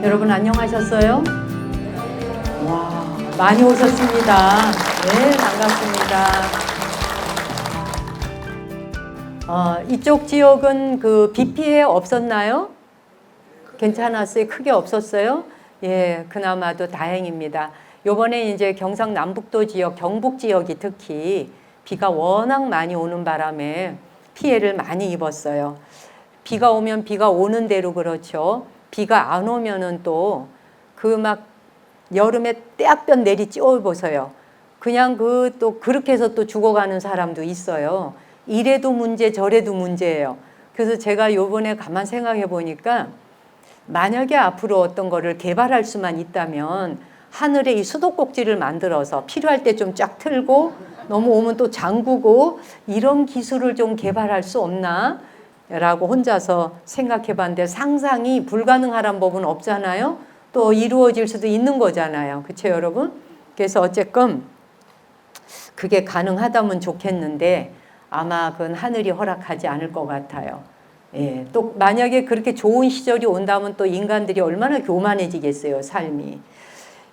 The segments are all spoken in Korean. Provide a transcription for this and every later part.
여러분 안녕하셨어요? 와, 많이 오셨습니다. 네, 반갑습니다. 이쪽 지역은 그 비 피해 없었나요? 괜찮았어요? 크게 없었어요? 예, 그나마도 다행입니다. 요번에 이제 경상남북도 지역, 경북 지역이 특히 비가 워낙 많이 오는 바람에 피해를 많이 입었어요. 비가 오면 비가 오는 대로 그렇죠. 비가 안 오면은 또 그 막 여름에 떼약볕 내리 찌워보세요. 그냥 또 그렇게 해서 또 죽어가는 사람도 있어요. 이래도 문제 저래도 문제예요. 그래서 제가 요번에 가만 생각해 보니까 만약에 앞으로 어떤 거를 개발할 수만 있다면 하늘에 이 수도꼭지를 만들어서 필요할 때 좀 쫙 틀고 너무 오면 또 잠그고 이런 기술을 좀 개발할 수 없나? 라고 혼자서 생각해 봤는데 상상이 불가능한 법은 없잖아요. 또 이루어질 수도 있는 거잖아요. 그렇죠, 여러분? 그래서 어쨌건 그게 가능하다면 좋겠는데 아마 그건 하늘이 허락하지 않을 것 같아요. 예, 또 만약에 그렇게 좋은 시절이 온다면 또 인간들이 얼마나 교만해지겠어요, 삶이.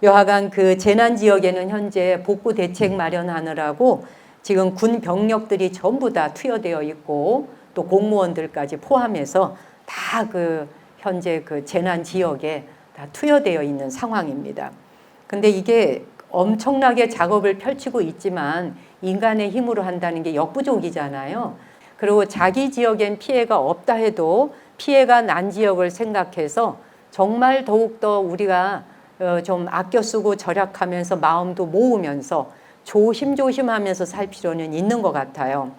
여하간 그 재난 지역에는 현재 복구 대책 마련하느라고 지금 군 병력들이 전부 다 투여되어 있고 또 공무원들까지 포함해서 다 그 현재 그 재난 지역에 다 투여되어 있는 상황입니다. 근데 이게 엄청나게 작업을 펼치고 있지만 인간의 힘으로 한다는 게 역부족이잖아요. 그리고 자기 지역엔 피해가 없다 해도 피해가 난 지역을 생각해서 정말 더욱더 우리가 좀 아껴 쓰고 절약하면서 마음도 모으면서 조심조심하면서 살 필요는 있는 것 같아요.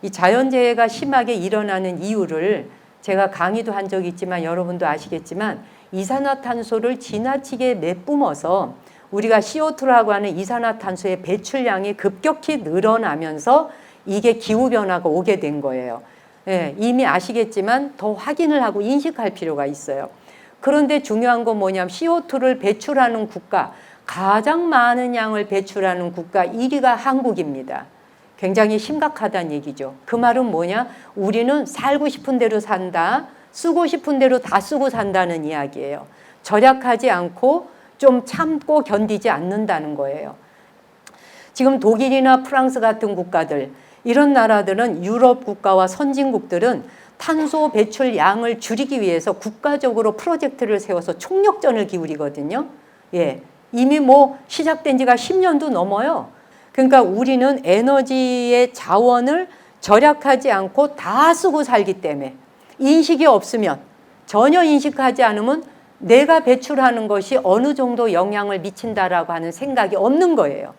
이 자연재해가 심하게 일어나는 이유를 제가 강의도 한 적이 있지만 여러분도 아시겠지만 이산화탄소를 지나치게 내뿜어서 우리가 CO2라고 하는 이산화탄소의 배출량이 급격히 늘어나면서 이게 기후변화가 오게 된 거예요. 예, 이미 아시겠지만 더 확인을 하고 인식할 필요가 있어요. 그런데 중요한 건 뭐냐면 CO2를 배출하는 국가, 가장 많은 양을 배출하는 국가 1위가 한국입니다. 굉장히 심각하다는 얘기죠. 그 말은 뭐냐? 우리는 살고 싶은 대로 산다. 쓰고 싶은 대로 다 쓰고 산다는 이야기예요. 절약하지 않고 좀 참고 견디지 않는다는 거예요. 지금 독일이나 프랑스 같은 국가들, 이런 나라들은 유럽 국가와 선진국들은 탄소 배출 양을 줄이기 위해서 국가적으로 프로젝트를 세워서 총력전을 기울이거든요. 예, 이미 뭐 시작된 지가 10년도 넘어요. 그러니까 우리는 에너지의 자원을 절약하지 않고 다 쓰고 살기 때문에 인식이 없으면, 전혀 인식하지 않으면 내가 배출하는 것이 어느 정도 영향을 미친다라고 하는 생각이 없는 거예요.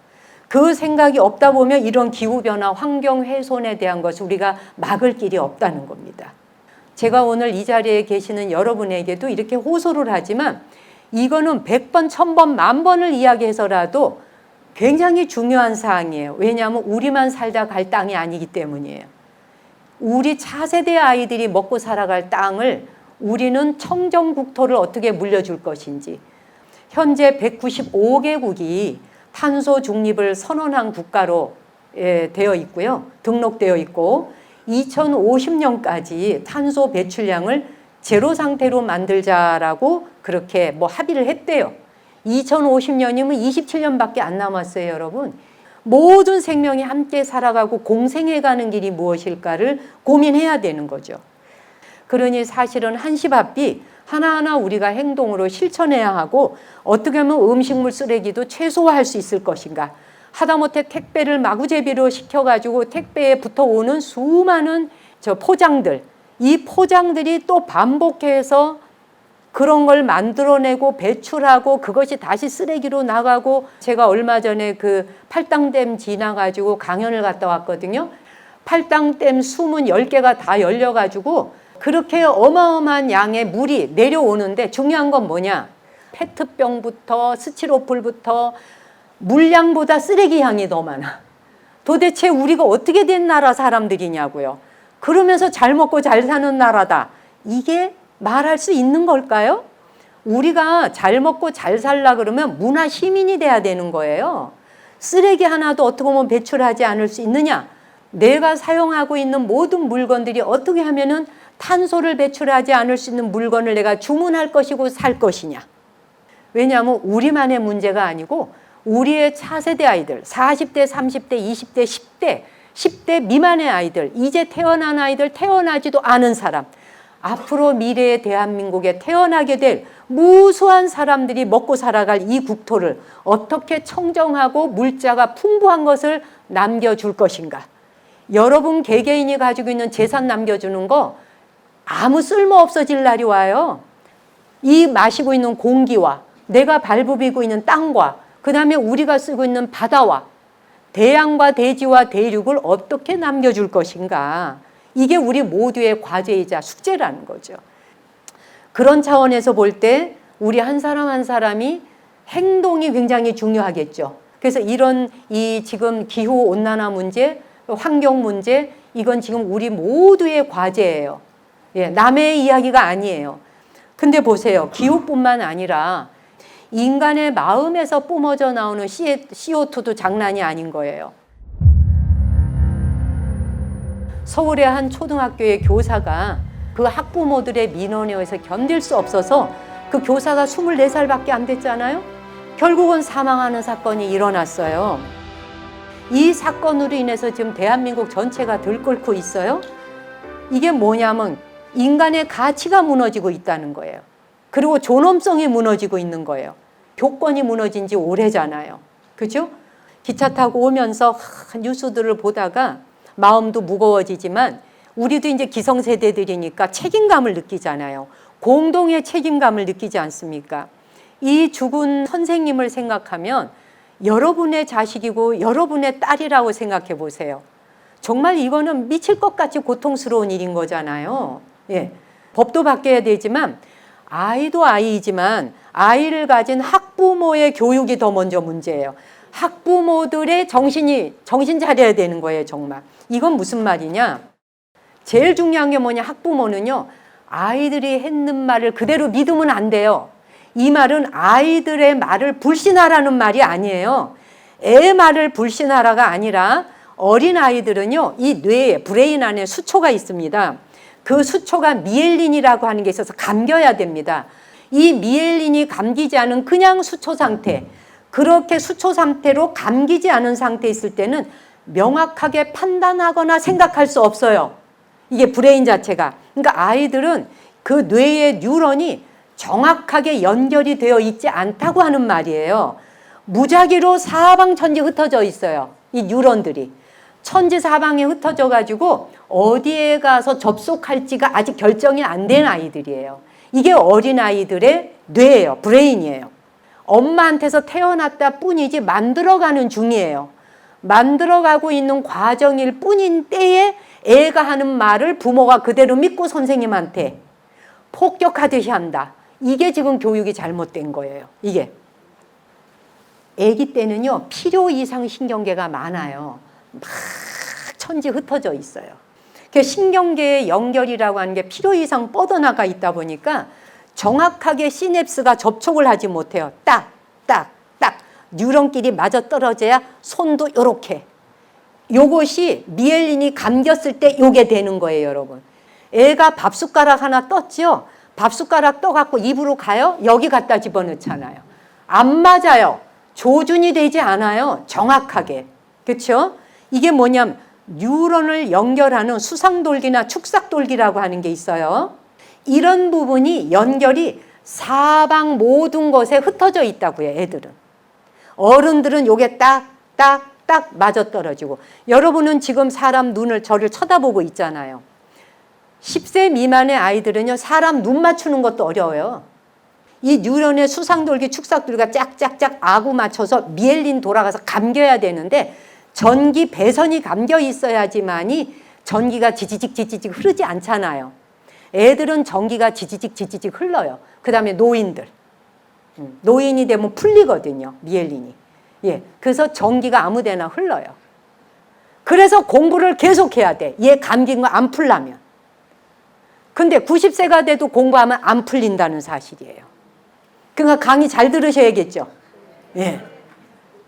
그 생각이 없다 보면 이런 기후변화, 환경훼손에 대한 것을 우리가 막을 길이 없다는 겁니다. 제가 오늘 이 자리에 계시는 여러분에게도 이렇게 호소를 하지만 이거는 100번, 1000번, 10,000번을 이야기해서라도 굉장히 중요한 사항이에요. 왜냐하면 우리만 살다 갈 땅이 아니기 때문이에요. 우리 차세대 아이들이 먹고 살아갈 땅을 우리는 청정국토를 어떻게 물려줄 것인지. 현재 195개국이 탄소 중립을 선언한 국가로 되어 있고요. 등록되어 있고 2050년까지 탄소 배출량을 제로 상태로 만들자라고 그렇게 뭐 합의를 했대요. 2050년이면 27년밖에 안 남았어요, 여러분. 모든 생명이 함께 살아가고 공생해가는 길이 무엇일까를 고민해야 되는 거죠. 그러니 사실은 한시바삐 하나하나 우리가 행동으로 실천해야 하고 어떻게 하면 음식물 쓰레기도 최소화할 수 있을 것인가. 하다못해 택배를 마구제비로 시켜가지고 택배에 붙어오는 수많은 포장들, 이 포장들이 또 반복해서 그런 걸 만들어내고 배출하고 그것이 다시 쓰레기로 나가고, 제가 얼마 전에 그 팔당댐 지나가지고 강연을 갔다 왔거든요. 팔당댐 수문 10개가 다 열려가지고 그렇게 어마어마한 양의 물이 내려오는데 중요한 건 뭐냐? 페트병부터 스티로폴부터 물량보다 쓰레기 양이 더 많아. 도대체 우리가 어떻게 된 나라 사람들이냐고요. 그러면서 잘 먹고 잘 사는 나라다. 이게 말할 수 있는 걸까요? 우리가 잘 먹고 잘 살라 그러면 문화 시민이 돼야 되는 거예요. 쓰레기 하나도 어떻게 보면 배출하지 않을 수 있느냐? 내가 사용하고 있는 모든 물건들이 어떻게 하면은 탄소를 배출하지 않을 수 있는 물건을 내가 주문할 것이고 살 것이냐? 왜냐하면 우리만의 문제가 아니고 우리의 차세대 아이들, 40대, 30대, 20대, 10대 미만의 아이들, 이제 태어난 아이들, 태어나지도 않은 사람, 앞으로 미래의 대한민국에 태어나게 될 무수한 사람들이 먹고 살아갈 이 국토를 어떻게 청정하고 물자가 풍부한 것을 남겨줄 것인가. 여러분 개개인이 가지고 있는 재산 남겨주는 거 아무 쓸모 없어질 날이 와요. 이 마시고 있는 공기와 내가 발부비고 있는 땅과 그 다음에 우리가 쓰고 있는 바다와 대양과 대지와 대륙을 어떻게 남겨줄 것인가. 이게 우리 모두의 과제이자 숙제라는 거죠. 그런 차원에서 볼 때 우리 한 사람 한 사람이 행동이 굉장히 중요하겠죠. 그래서 이런 이 지금 기후 온난화 문제, 환경 문제, 이건 지금 우리 모두의 과제예요. 예, 남의 이야기가 아니에요. 근데 보세요. 기후뿐만 아니라 인간의 마음에서 뿜어져 나오는 CO2도 장난이 아닌 거예요. 서울의 한 초등학교의 교사가 그 학부모들의 민원에 의해서 견딜 수 없어서 그 교사가 24살밖에 안 됐잖아요. 결국은 사망하는 사건이 일어났어요. 이 사건으로 인해서 지금 대한민국 전체가 들끓고 있어요. 이게 뭐냐면 인간의 가치가 무너지고 있다는 거예요. 그리고 존엄성이 무너지고 있는 거예요. 교권이 무너진 지 오래잖아요. 그죠? 기차 타고 오면서 뉴스들을 보다가 마음도 무거워지지만 우리도 이제 기성세대들이니까 책임감을 느끼잖아요. 공동의 책임감을 느끼지 않습니까? 이 죽은 선생님을 생각하면 여러분의 자식이고 여러분의 딸이라고 생각해 보세요. 정말 이거는 미칠 것 같이 고통스러운 일인 거잖아요. 예. 법도 바뀌어야 되지만 아이도 아이이지만 아이를 가진 학부모의 교육이 더 먼저 문제예요. 학부모들의 정신 차려야 되는 거예요, 정말. 이건 무슨 말이냐? 제일 중요한 게 뭐냐? 학부모는요, 아이들이 했는 말을 그대로 믿으면 안 돼요. 이 말은 아이들의 말을 불신하라는 말이 아니에요. 애 말을 불신하라가 아니라 어린 아이들은요, 이 뇌에, 브레인 안에 수초가 있습니다. 그 수초가 미엘린이라고 하는 게 있어서 감겨야 됩니다. 이 미엘린이 감기지 않은 그냥 수초 상태, 그렇게 수초 상태로 감기지 않은 상태에 있을 때는 명확하게 판단하거나 생각할 수 없어요. 이게 브레인 자체가. 그러니까 아이들은 그 뇌의 뉴런이 정확하게 연결이 되어 있지 않다고 하는 말이에요. 무작위로 사방천지 흩어져 있어요. 이 뉴런들이. 천지사방에 흩어져 가지고 어디에 가서 접속할지가 아직 결정이 안 된 아이들이에요. 이게 어린아이들의 뇌예요. 브레인이에요. 엄마한테서 태어났다 뿐이지 만들어가는 중이에요. 만들어가고 있는 과정일 뿐인 때에 애가 하는 말을 부모가 그대로 믿고 선생님한테 폭격하듯이 한다. 이게 지금 교육이 잘못된 거예요. 이게. 아기 때는요, 필요 이상 신경계가 많아요. 막 천지 흩어져 있어요. 신경계의 연결이라고 하는 게 필요 이상 뻗어나가 있다 보니까 정확하게 시냅스가 접촉을 하지 못해요. 딱. 뉴런끼리 맞아떨어져야 손도 요렇게. 요것이 미엘린이 감겼을 때 요게 되는 거예요, 여러분. 애가 밥숟가락 하나 떴죠? 밥숟가락 떠갖고 입으로 가요? 여기 갖다 집어넣잖아요. 안 맞아요. 조준이 되지 않아요. 정확하게. 그렇죠? 이게 뭐냐면 뉴런을 연결하는 수상돌기나 축삭돌기라고 하는 게 있어요. 이런 부분이 연결이 사방 모든 것에 흩어져 있다고요, 애들은. 어른들은 요게 딱 맞아떨어지고. 여러분은 지금 사람 눈을 저를 쳐다보고 있잖아요. 10세 미만의 아이들은요, 사람 눈 맞추는 것도 어려워요. 이 뉴런의 수상돌기, 축삭돌기가 짝짝짝 아구 맞춰서 미엘린 돌아가서 감겨야 되는데 전기 배선이 감겨 있어야지만이 전기가 지지직 흐르지 않잖아요. 애들은 전기가 지지직 흘러요. 그 다음에 노인들. 노인이 되면 풀리거든요, 미엘린이. 예, 그래서 전기가 아무데나 흘러요. 그래서 공부를 계속해야 돼. 얘 감긴 거 안 풀려면. 근데 90세가 돼도 공부하면 안 풀린다는 사실이에요. 그러니까 강의 잘 들으셔야겠죠. 예.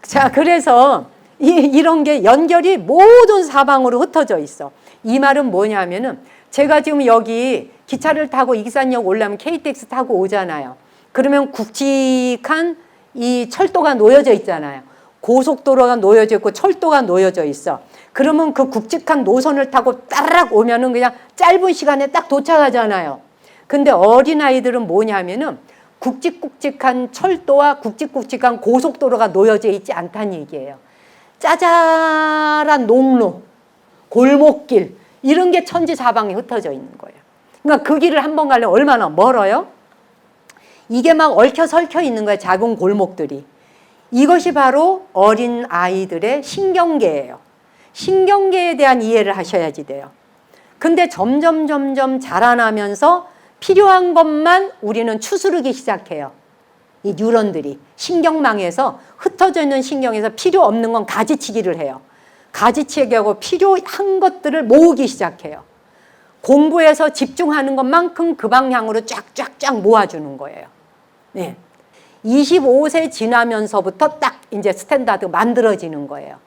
자, 그래서 이런 게 연결이 모든 사방으로 흩어져 있어. 이 말은 뭐냐면은 제가 지금 여기 기차를 타고 익산역 올라면 KTX 타고 오잖아요. 그러면 굵직한 이 철도가 놓여져 있잖아요. 고속도로가 놓여져 있고 철도가 놓여져 있어. 그러면 그 굵직한 노선을 타고 따라락 오면은 그냥 짧은 시간에 딱 도착하잖아요. 근데 어린아이들은 뭐냐면은 굵직굵직한 철도와 굵직굵직한 고속도로가 놓여져 있지 않다는 얘기예요. 짜잘한 농로, 골목길 이런 게 천지사방에 흩어져 있는 거예요. 그러니까 그 길을 한번 가려면 얼마나 멀어요? 이게 막 얽혀설켜 있는 거예요. 작은 골목들이. 이것이 바로 어린 아이들의 신경계예요. 신경계에 대한 이해를 하셔야지 돼요. 근데 점점 자라나면서 필요한 것만 우리는 추스르기 시작해요. 이 뉴런들이 신경망에서 흩어져 있는 신경에서 필요 없는 건 가지치기를 해요. 가지치기하고 필요한 것들을 모으기 시작해요. 공부에서 집중하는 것만큼 그 방향으로 쫙쫙쫙 모아주는 거예요. 네. 25세 지나면서부터 딱 이제 스탠다드 만들어지는 거예요.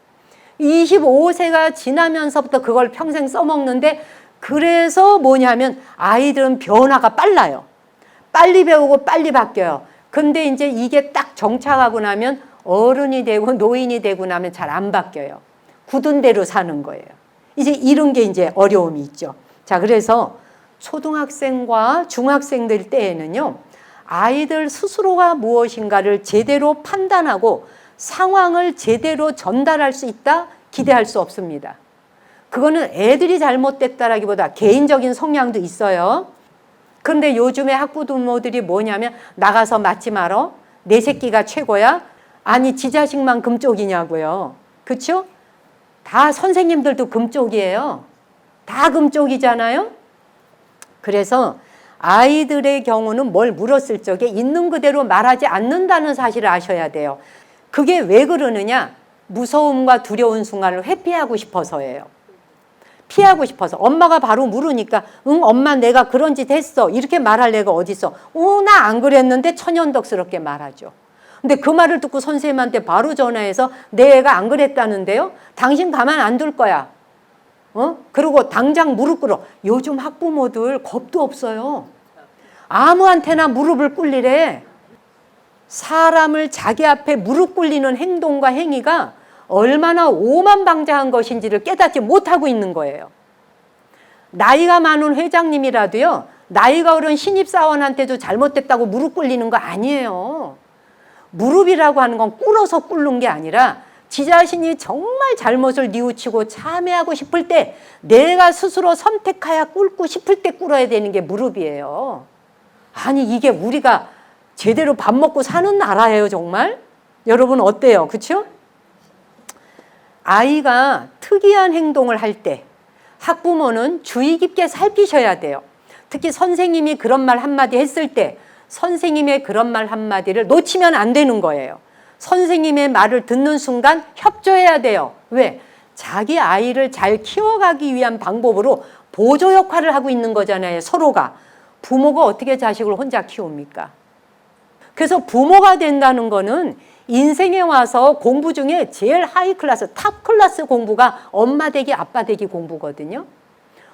25세가 지나면서부터 그걸 평생 써먹는데 그래서 뭐냐면 아이들은 변화가 빨라요. 빨리 배우고 빨리 바뀌어요. 근데 이제 이게 딱 정착하고 나면 어른이 되고 노인이 되고 나면 잘 안 바뀌어요. 굳은 대로 사는 거예요. 이제 이런 게 이제 어려움이 있죠. 자, 그래서 초등학생과 중학생들 때에는요, 아이들 스스로가 무엇인가를 제대로 판단하고 상황을 제대로 전달할 수 있다? 기대할 수 없습니다. 그거는 애들이 잘못됐다라기보다 개인적인 성향도 있어요. 그런데 요즘에 학부모들이 뭐냐면 나가서 맞지 말어. 내 새끼가 최고야. 아니 지 자식만 금쪽이냐고요. 그렇죠? 다 선생님들도 금쪽이에요. 다 금쪽이잖아요. 그래서 아이들의 경우는 뭘 물었을 적에 있는 그대로 말하지 않는다는 사실을 아셔야 돼요. 그게 왜 그러느냐? 무서움과 두려운 순간을 회피하고 싶어서예요. 피하고 싶어서. 엄마가 바로 물으니까 응 엄마 내가 그런 짓 했어 이렇게 말할 애가 어딨어. 나 안 그랬는데 천연덕스럽게 말하죠. 근데 그 말을 듣고 선생님한테 바로 전화해서 내 애가 안 그랬다는데요, 당신 가만 안 둘 거야. 그리고 당장 무릎 꿇어. 요즘 학부모들 겁도 없어요. 아무한테나 무릎을 꿇리래. 사람을 자기 앞에 무릎 꿇리는 행동과 행위가 얼마나 오만방자한 것인지를 깨닫지 못하고 있는 거예요. 나이가 많은 회장님이라도요, 나이가 어린 신입사원한테도 잘못됐다고 무릎 꿇리는 거 아니에요. 무릎이라고 하는 건 꿇어서 꿇는 게 아니라 지 자신이 정말 잘못을 뉘우치고 참회하고 싶을 때 내가 스스로 선택하여 꿇고 싶을 때 꿇어야 되는 게 무릎이에요. 아니 이게 우리가 제대로 밥 먹고 사는 나라예요 정말? 여러분 어때요? 그렇죠? 아이가 특이한 행동을 할 때 학부모는 주의 깊게 살피셔야 돼요. 특히 선생님이 그런 말 한마디 했을 때 선생님의 그런 말 한마디를 놓치면 안 되는 거예요. 선생님의 말을 듣는 순간 협조해야 돼요. 왜? 자기 아이를 잘 키워가기 위한 방법으로 보조 역할을 하고 있는 거잖아요. 서로가. 부모가 어떻게 자식을 혼자 키웁니까? 그래서 부모가 된다는 거는 인생에 와서 공부 중에 제일 하이 클래스, 탑 클래스 공부가 엄마 되기 아빠 되기 공부거든요.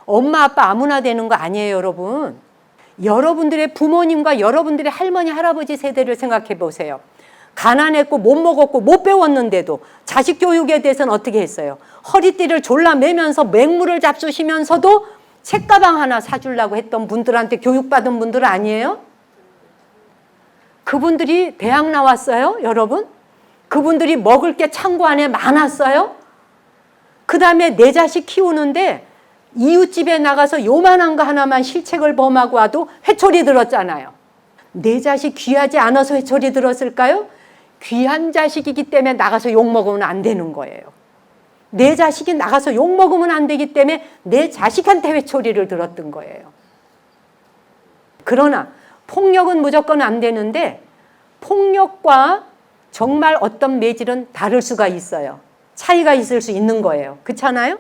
엄마 아빠 아무나 되는 거 아니에요 여러분. 여러분들의 부모님과 여러분들의 할머니 할아버지 세대를 생각해 보세요. 가난했고 못 먹었고 못 배웠는데도 자식 교육에 대해서는 어떻게 했어요? 허리띠를 졸라 매면서 맹물을 잡수시면서도 책가방 하나 사주려고 했던 분들한테 교육받은 분들 아니에요? 그분들이 대학 나왔어요 여러분? 그분들이 먹을 게 창고 안에 많았어요? 그 다음에 내 자식 키우는데 이웃집에 나가서 요만한 거 하나만 실책을 범하고 와도 회초리 들었잖아요. 내 자식 귀하지 않아서 회초리 들었을까요? 귀한 자식이기 때문에 나가서 욕먹으면 안 되는 거예요. 내 자식이 나가서 욕먹으면 안 되기 때문에 내 자식한테 회초리를 들었던 거예요. 그러나 폭력은 무조건 안 되는데 폭력과 정말 어떤 매질은 다를 수가 있어요. 차이가 있을 수 있는 거예요. 그렇잖아요?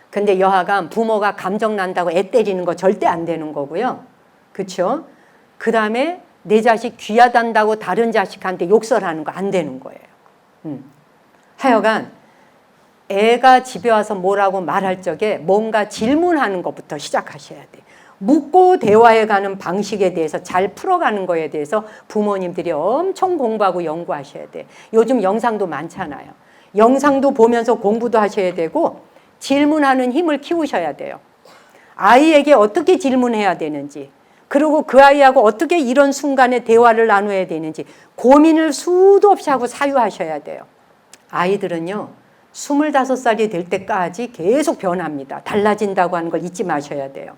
근데 여하간 부모가 감정 난다고 애 때리는 거 절대 안 되는 거고요. 그렇죠? 그 다음에 내 자식 귀하단다고 다른 자식한테 욕설하는 거 안 되는 거예요. 하여간 애가 집에 와서 뭐라고 말할 적에 뭔가 질문하는 것부터 시작하셔야 돼요. 묻고 대화해가는 방식에 대해서 잘 풀어가는 거에 대해서 부모님들이 엄청 공부하고 연구하셔야 돼. 요즘 영상도 많잖아요. 영상도 보면서 공부도 하셔야 되고 질문하는 힘을 키우셔야 돼요. 아이에게 어떻게 질문해야 되는지, 그리고 그 아이하고 어떻게 이런 순간에 대화를 나눠야 되는지 고민을 수도 없이 하고 사유하셔야 돼요. 아이들은요, 25살이 될 때까지 계속 변합니다. 달라진다고 하는 걸 잊지 마셔야 돼요.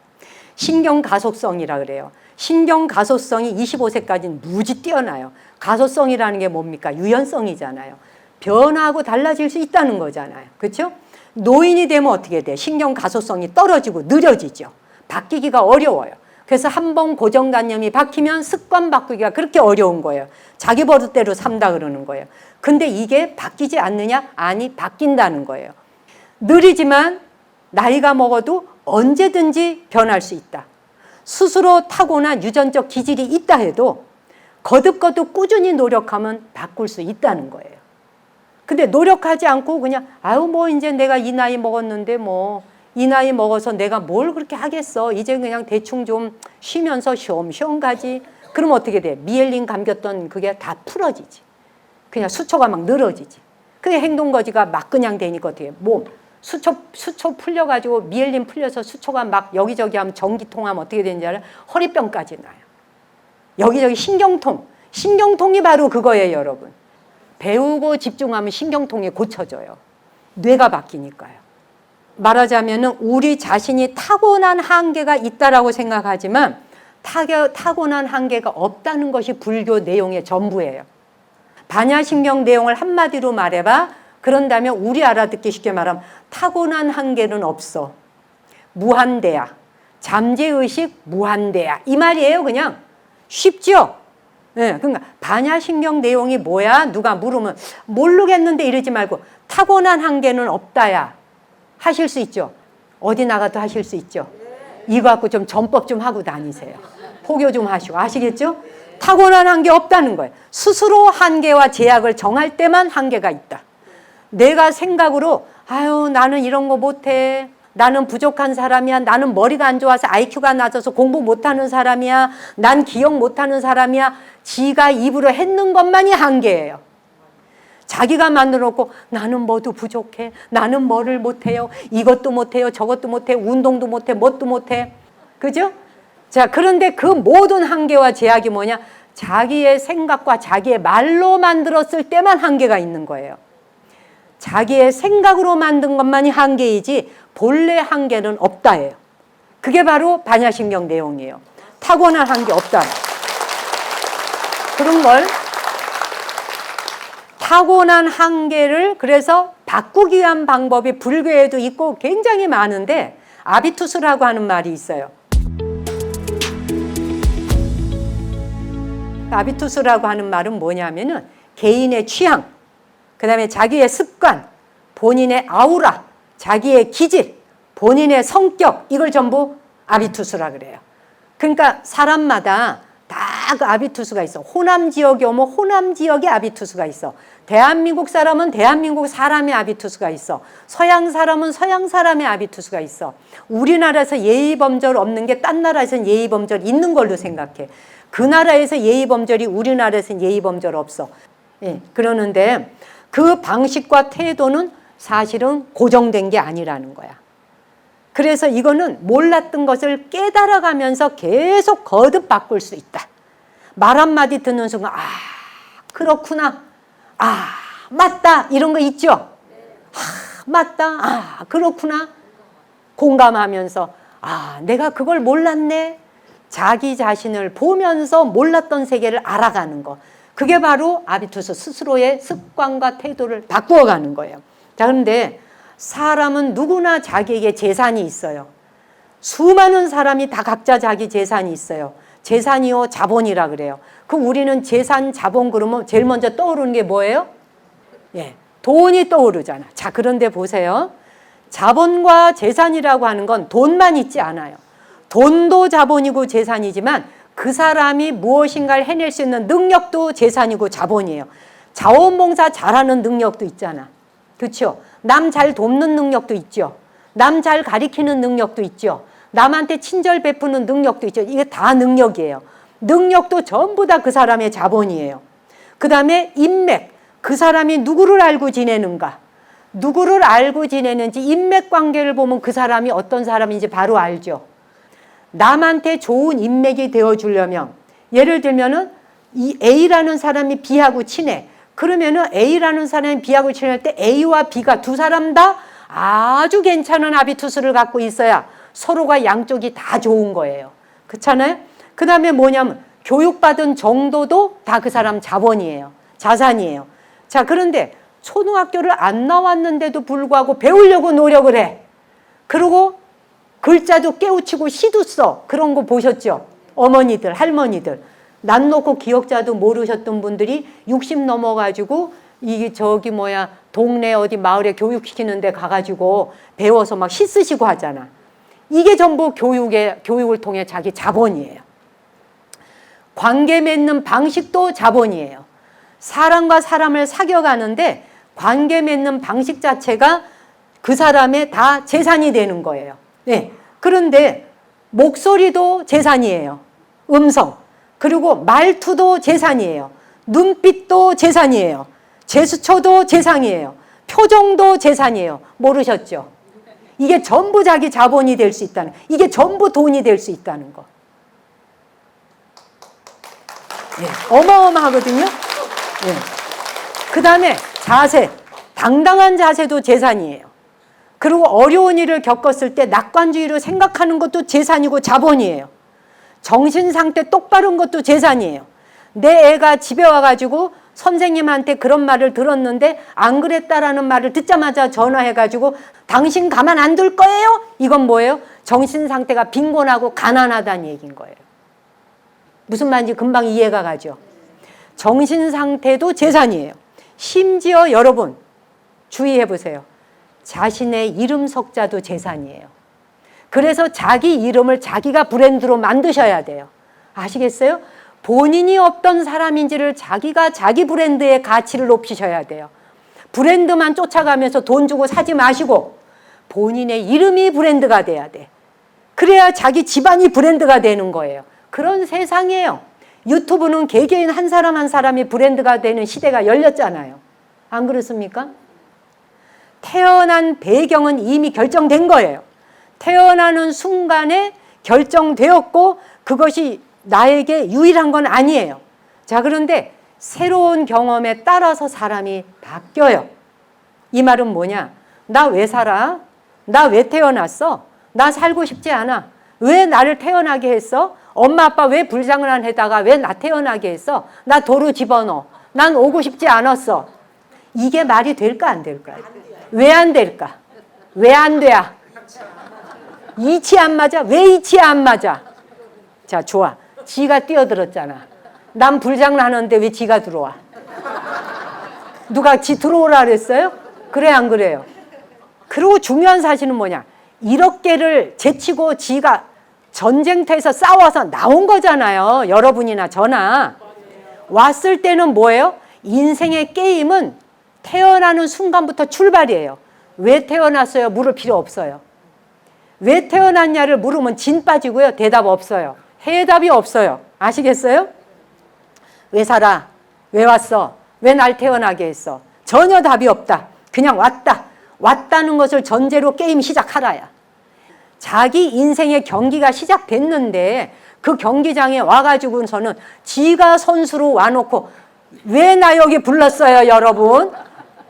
신경가소성이라 그래요. 신경가소성이 25세까지는 무지 뛰어나요. 가소성이라는 게 뭡니까? 유연성이잖아요. 변하고 달라질 수 있다는 거잖아요. 그렇죠? 노인이 되면 어떻게 돼? 신경가소성이 떨어지고 느려지죠. 바뀌기가 어려워요. 그래서 한번 고정관념이 바뀌면 습관 바꾸기가 그렇게 어려운 거예요. 자기 버릇대로 산다 그러는 거예요. 근데 이게 바뀌지 않느냐? 아니, 바뀐다는 거예요. 느리지만 나이가 먹어도 언제든지 변할 수 있다. 스스로 타고난 유전적 기질이 있다 해도 거듭거듭 꾸준히 노력하면 바꿀 수 있다는 거예요. 근데 노력하지 않고 그냥 아유 뭐 이제 내가 이 나이 먹었는데 뭐 이 나이 먹어서 내가 뭘 그렇게 하겠어. 이제 그냥 대충 좀 쉬면서 쉬엄쉬엄 가지. 그러면 어떻게 돼? 미엘린 감겼던 그게 다 풀어지지. 그냥 수초가 막 늘어지지. 그게 행동거지가 막 그냥 되니까 어떻게 해? 몸 수초 풀려가지고 미엘린 풀려서 수초가 막 여기저기 하면 전기통하면 어떻게 되는지 알아요? 허리병까지 나요. 여기저기 신경통이 바로 그거예요, 여러분. 배우고 집중하면 신경통이 고쳐져요. 뇌가 바뀌니까요. 말하자면 우리 자신이 타고난 한계가 있다라고 생각하지만 타고난 한계가 없다는 것이 불교 내용의 전부예요. 반야신경 내용을 한마디로 말해봐. 그런다면 우리 알아듣기 쉽게 말하면 타고난 한계는 없어. 무한대야. 잠재의식 무한대야. 이 말이에요. 그냥 쉽죠? 네, 그러니까 반야신경 내용이 뭐야? 누가 물으면 모르겠는데 이러지 말고 타고난 한계는 없다야. 하실 수 있죠? 어디 나가도 하실 수 있죠? 이거 갖고 좀 전법 좀 하고 다니세요. 포교 좀 하시고. 아시겠죠? 타고난 한계 없다는 거예요. 스스로 한계와 제약을 정할 때만 한계가 있다. 내가 생각으로 아유 나는 이런 거 못해. 나는 부족한 사람이야. 나는 머리가 안 좋아서 IQ가 낮아서 공부 못하는 사람이야. 난 기억 못하는 사람이야. 지가 입으로 했는 것만이 한계예요. 자기가 만들어 놓고 나는 뭐도 부족해. 나는 뭐를 못해요. 이것도 못해요. 저것도 못해. 운동도 못해. 뭣도 못해. 그죠? 자, 그런데 그 모든 한계와 제약이 뭐냐? 자기의 생각과 자기의 말로 만들었을 때만 한계가 있는 거예요. 자기의 생각으로 만든 것만이 한계이지 본래 한계는 없다예요. 그게 바로 반야신경 내용이에요. 타고난 한계 없다. 그런 걸 타고난 한계를 그래서 바꾸기 위한 방법이 불교에도 있고 굉장히 많은데 아비투스라고 하는 말이 있어요. 아비투스라고 하는 말은 뭐냐면은 개인의 취향, 그 다음에 자기의 습관, 본인의 아우라, 자기의 기질, 본인의 성격, 이걸 전부 아비투스라 그래요. 그러니까 사람마다 다 그 아비투스가 있어. 호남 지역이 오면 호남 지역의 아비투스가 있어. 대한민국 사람은 대한민국 사람의 아비투스가 있어. 서양 사람은 서양 사람의 아비투스가 있어. 우리나라에서 예의범절 없는 게 딴 나라에서는 예의범절 있는 걸로 생각해. 그 나라에서 예의범절이 우리나라에서는 예의범절 없어. 예, 그러는데 그 방식과 태도는 사실은 고정된 게 아니라는 거야. 그래서 이거는 몰랐던 것을 깨달아가면서 계속 거듭 바꿀 수 있다. 말 한마디 듣는 순간 아 그렇구나. 아 맞다. 이런 거 있죠? 아 맞다. 아 그렇구나. 공감하면서 아 내가 그걸 몰랐네. 자기 자신을 보면서 몰랐던 세계를 알아가는 거. 그게 바로 아비투스 스스로의 습관과 태도를 바꾸어가는 거예요. 자, 그런데 사람은 누구나 자기에게 재산이 있어요. 수많은 사람이 다 각자 자기 재산이 있어요. 재산이요 자본이라 그래요. 그럼 우리는 재산, 자본 그러면 제일 먼저 떠오르는 게 뭐예요? 예, 돈이 떠오르잖아. 자, 그런데 보세요. 자본과 재산이라고 하는 건 돈만 있지 않아요. 돈도 자본이고 재산이지만 그 사람이 무엇인가를 해낼 수 있는 능력도 재산이고 자본이에요. 자원봉사 잘하는 능력도 있잖아. 그렇죠? 남 잘 돕는 능력도 있죠. 남 잘 가리키는 능력도 있죠. 남한테 친절 베푸는 능력도 있죠. 이게 다 능력이에요. 능력도 전부 다 그 사람의 자본이에요. 그 다음에 인맥, 그 사람이 누구를 알고 지내는가, 누구를 알고 지내는지 인맥 관계를 보면 그 사람이 어떤 사람인지 바로 알죠. 남한테 좋은 인맥이 되어주려면, 예를 들면은 이 A라는 사람이 B하고 친해. 그러면은 A라는 사람이 B하고 친할 때 A와 B가 두 사람 다 아주 괜찮은 하비투스를 갖고 있어야 서로가 양쪽이 다 좋은 거예요. 그렇잖아요? 그 다음에 뭐냐면 교육받은 정도도 다 그 사람 자본이에요. 자산이에요. 자, 그런데 초등학교를 안 나왔는데도 불구하고 배우려고 노력을 해. 그리고 글자도 깨우치고 시도 써. 그런 거 보셨죠? 어머니들, 할머니들. 난 놓고 기억자도 모르셨던 분들이 60 넘어가지고 이게 저기 뭐야 동네 어디 마을에 교육시키는 데 가가지고 배워서 막 시 쓰시고 하잖아. 이게 전부 교육을 통해 자기 자본이에요. 관계 맺는 방식도 자본이에요. 사람과 사람을 사귀어가는데 관계 맺는 방식 자체가 그 사람의 다 재산이 되는 거예요. 네. 그런데 목소리도 재산이에요. 음성. 그리고 말투도 재산이에요. 눈빛도 재산이에요. 제스처도 재산이에요. 표정도 재산이에요. 모르셨죠? 이게 전부 자기 자본이 될 수 있다는, 이게 전부 돈이 될 수 있다는 거. 예, 어마어마하거든요. 예. 그 다음에 자세, 당당한 자세도 재산이에요. 그리고 어려운 일을 겪었을 때 낙관주의로 생각하는 것도 재산이고 자본이에요. 정신 상태 똑바른 것도 재산이에요. 내 애가 집에 와가지고 선생님한테 그런 말을 들었는데 안 그랬다라는 말을 듣자마자 전화해가지고 당신 가만 안 둘 거예요? 이건 뭐예요? 정신 상태가 빈곤하고 가난하다는 얘기인 거예요. 무슨 말인지 금방 이해가 가죠. 정신 상태도 재산이에요. 심지어 여러분 주의해 보세요. 자신의 이름 석자도 재산이에요. 그래서 자기 이름을 자기가 브랜드로 만드셔야 돼요. 아시겠어요? 본인이 어떤 사람인지를 자기가 자기 브랜드의 가치를 높이셔야 돼요. 브랜드만 쫓아가면서 돈 주고 사지 마시고 본인의 이름이 브랜드가 돼야 돼. 그래야 자기 집안이 브랜드가 되는 거예요. 그런 세상이에요. 유튜브는 개개인 한 사람 한 사람이 브랜드가 되는 시대가 열렸잖아요. 안 그렇습니까? 태어난 배경은 이미 결정된 거예요. 태어나는 순간에 결정되었고 그것이 나에게 유일한 건 아니에요. 자, 그런데 새로운 경험에 따라서 사람이 바뀌어요. 이 말은 뭐냐? 나 왜 살아? 나 왜 태어났어? 나 살고 싶지 않아. 왜 나를 태어나게 했어? 엄마 아빠 왜 불장을 안 해다가 왜 나 태어나게 했어? 나 도로 집어넣어. 난 오고 싶지 않았어. 이게 말이 될까 안 될까? 왜 안 될까? 왜 안 돼야? 이치 안 맞아? 왜 이치 안 맞아? 자, 좋아. 지가 뛰어들었잖아. 난 불장난 하는데 왜 지가 들어와? 누가 지 들어오라 그랬어요? 그래 안 그래요? 그리고 중요한 사실은 뭐냐? 1억 개를 제치고 지가 전쟁터에서 싸워서 나온 거잖아요. 여러분이나 저나. 왔을 때는 뭐예요? 인생의 게임은 태어나는 순간부터 출발이에요. 왜 태어났어요? 물을 필요 없어요. 왜 태어났냐를 물으면 진 빠지고요. 대답 없어요. 해답이 없어요. 아시겠어요? 왜 살아? 왜 왔어? 왜 날 태어나게 했어? 전혀 답이 없다. 그냥 왔다. 왔다는 것을 전제로 게임 시작하라야. 자기 인생의 경기가 시작됐는데 그 경기장에 와가지고서는 지가 선수로 와놓고 왜 나 여기 불렀어요, 여러분?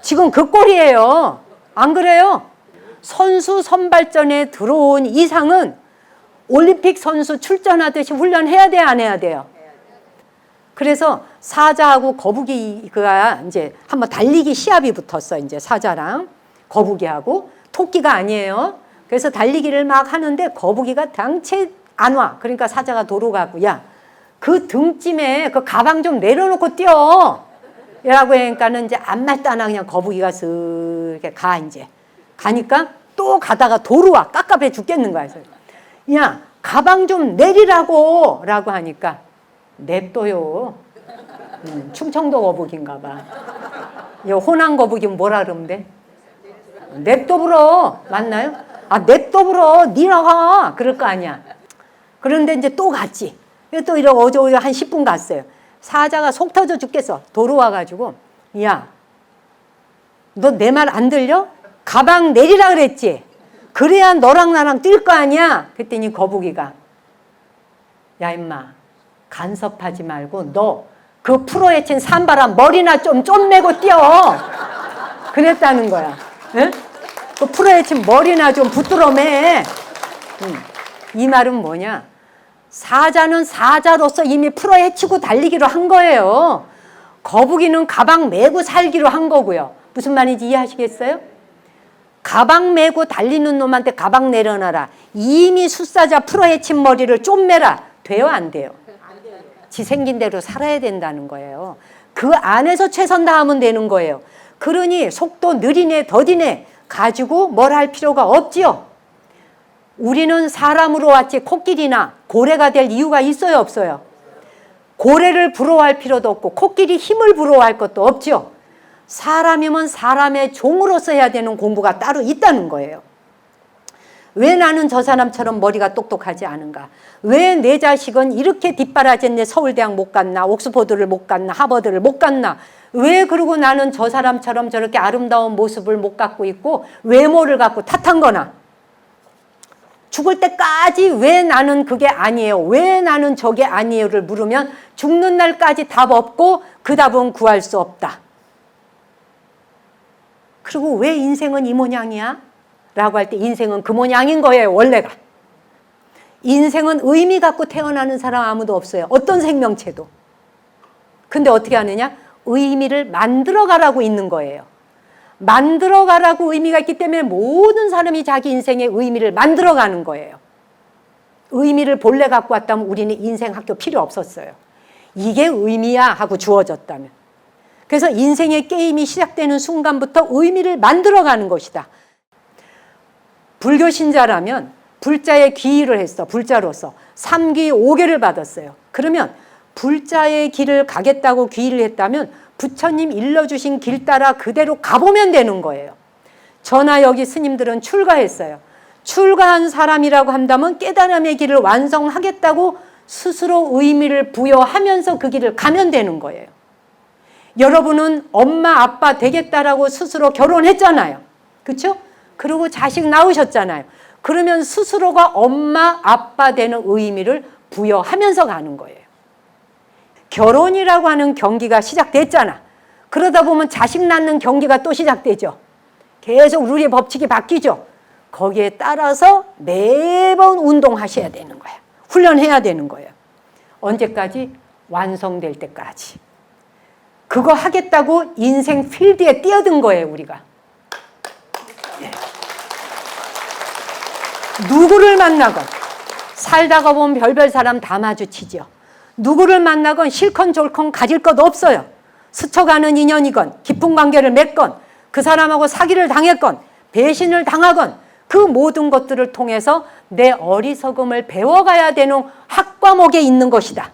지금 그 꼴이에요. 안 그래요? 선수 선발전에 들어온 이상은 올림픽 선수 출전하듯이 훈련해야 돼, 안 해야 돼요? 그래서 사자하고 거북이가 이제 한번 달리기 시합이 붙었어. 이제 사자랑 거북이하고 토끼가 아니에요. 그래서 달리기를 막 하는데 거북이가 당체 안 와. 그러니까 사자가 도로 가고 야, 그 등짐에 그 가방 좀 내려놓고 뛰어. 라고 하니까는 이제 아무 말도 안 하고 그냥 거북이가 슥 이렇게 가 이제. 가니까 또 가다가 도로 와. 깝깝해 죽겠는 거야. 야, 가방 좀 내리라고 라고 하니까 냅둬요. 충청도 거북인가 봐. 이 호남 거북이는 뭐라 그러면 돼? 냅둬 불어. 맞나요? 아, 냅둬 불어. 니나 가. 그럴 거 아니야. 그런데 이제 또 갔지. 또 이러고 어제 한 10분 갔어요. 사자가 속 터져 죽겠어. 도로 와가지고, 야, 너 내 말 안 들려? 가방 내리라 그랬지? 그래야 너랑 나랑 뛸 거 아니야? 그랬더니 거북이가, 야, 임마, 간섭하지 말고 너 그 풀어헤 친 산바람 머리나 좀 메고 뛰어. 그랬다는 거야. 응? 그 풀어헤 친 머리나 좀 붙들어 매. 이 말은 뭐냐? 사자는 사자로서 이미 풀어헤치고 달리기로 한 거예요. 거북이는 가방 메고 살기로 한 거고요. 무슨 말인지 이해하시겠어요? 가방 메고 달리는 놈한테 가방 내려놔라. 이미 숫사자 풀어헤친 머리를 좀 매라. 돼요, 안 돼요? 지 생긴 대로 살아야 된다는 거예요. 그 안에서 최선 다하면 되는 거예요. 그러니 속도 느리네 더디네 가지고 뭘 할 필요가 없지요. 우리는 사람으로 왔지 코끼리나 고래가 될 이유가 있어요, 없어요? 고래를 부러워할 필요도 없고 코끼리 힘을 부러워할 것도 없죠. 사람이면 사람의 종으로서 해야 되는 공부가 따로 있다는 거예요. 왜 나는 저 사람처럼 머리가 똑똑하지 않은가? 왜 내 자식은 이렇게 뒷바라졌네? 서울대학 못 갔나? 옥스퍼드를 못 갔나? 하버드를 못 갔나? 왜 그러고 나는 저 사람처럼 저렇게 아름다운 모습을 못 갖고 있고 외모를 갖고 탓한 거나? 죽을 때까지 왜 나는 그게 아니에요? 왜 나는 저게 아니에요를 물으면 죽는 날까지 답 없고 그 답은 구할 수 없다. 그리고 왜 인생은 이 모양이야? 라고 할 때 인생은 그 모양인 거예요, 원래가. 인생은 의미 갖고 태어나는 사람 아무도 없어요. 어떤 생명체도. 근데 어떻게 하느냐? 의미를 만들어가라고 있는 거예요. 만들어가라고 의미가 있기 때문에 모든 사람이 자기 인생의 의미를 만들어가는 거예요. 의미를 본래 갖고 왔다면 우리는 인생 학교 필요 없었어요. 이게 의미야 하고 주어졌다면. 그래서 인생의 게임이 시작되는 순간부터 의미를 만들어가는 것이다. 불교 신자라면 불자의 귀의를 했어. 불자로서 3귀 5개를 받았어요. 그러면 불자의 길을 가겠다고 귀의를 했다면 부처님 일러주신 길 따라 그대로 가보면 되는 거예요. 저나 여기 스님들은 출가했어요. 출가한 사람이라고 한다면 깨달음의 길을 완성하겠다고 스스로 의미를 부여하면서 그 길을 가면 되는 거예요. 여러분은 엄마 아빠 되겠다라고 스스로 결혼했잖아요. 그렇죠? 그리고 자식 낳으셨잖아요. 그러면 스스로가 엄마 아빠 되는 의미를 부여하면서 가는 거예요. 결혼이라고 하는 경기가 시작됐잖아. 그러다 보면 자식 낳는 경기가 또 시작되죠. 계속 룰의 법칙이 바뀌죠. 거기에 따라서 매번 운동하셔야 되는 거야. 훈련해야 되는 거예요. 언제까지? 완성될 때까지. 그거 하겠다고 인생 필드에 뛰어든 거예요, 우리가. 누구를 만나건 살다가 보면 별별 사람 다 마주치죠. 누구를 만나건 실컷졸컷 가질 것 없어요. 스쳐가는 인연이건 깊은 관계를 맺건 그 사람하고 사기를 당했건 배신을 당하건 그 모든 것들을 통해서 내 어리석음을 배워가야 되는 학과목에 있는 것이다.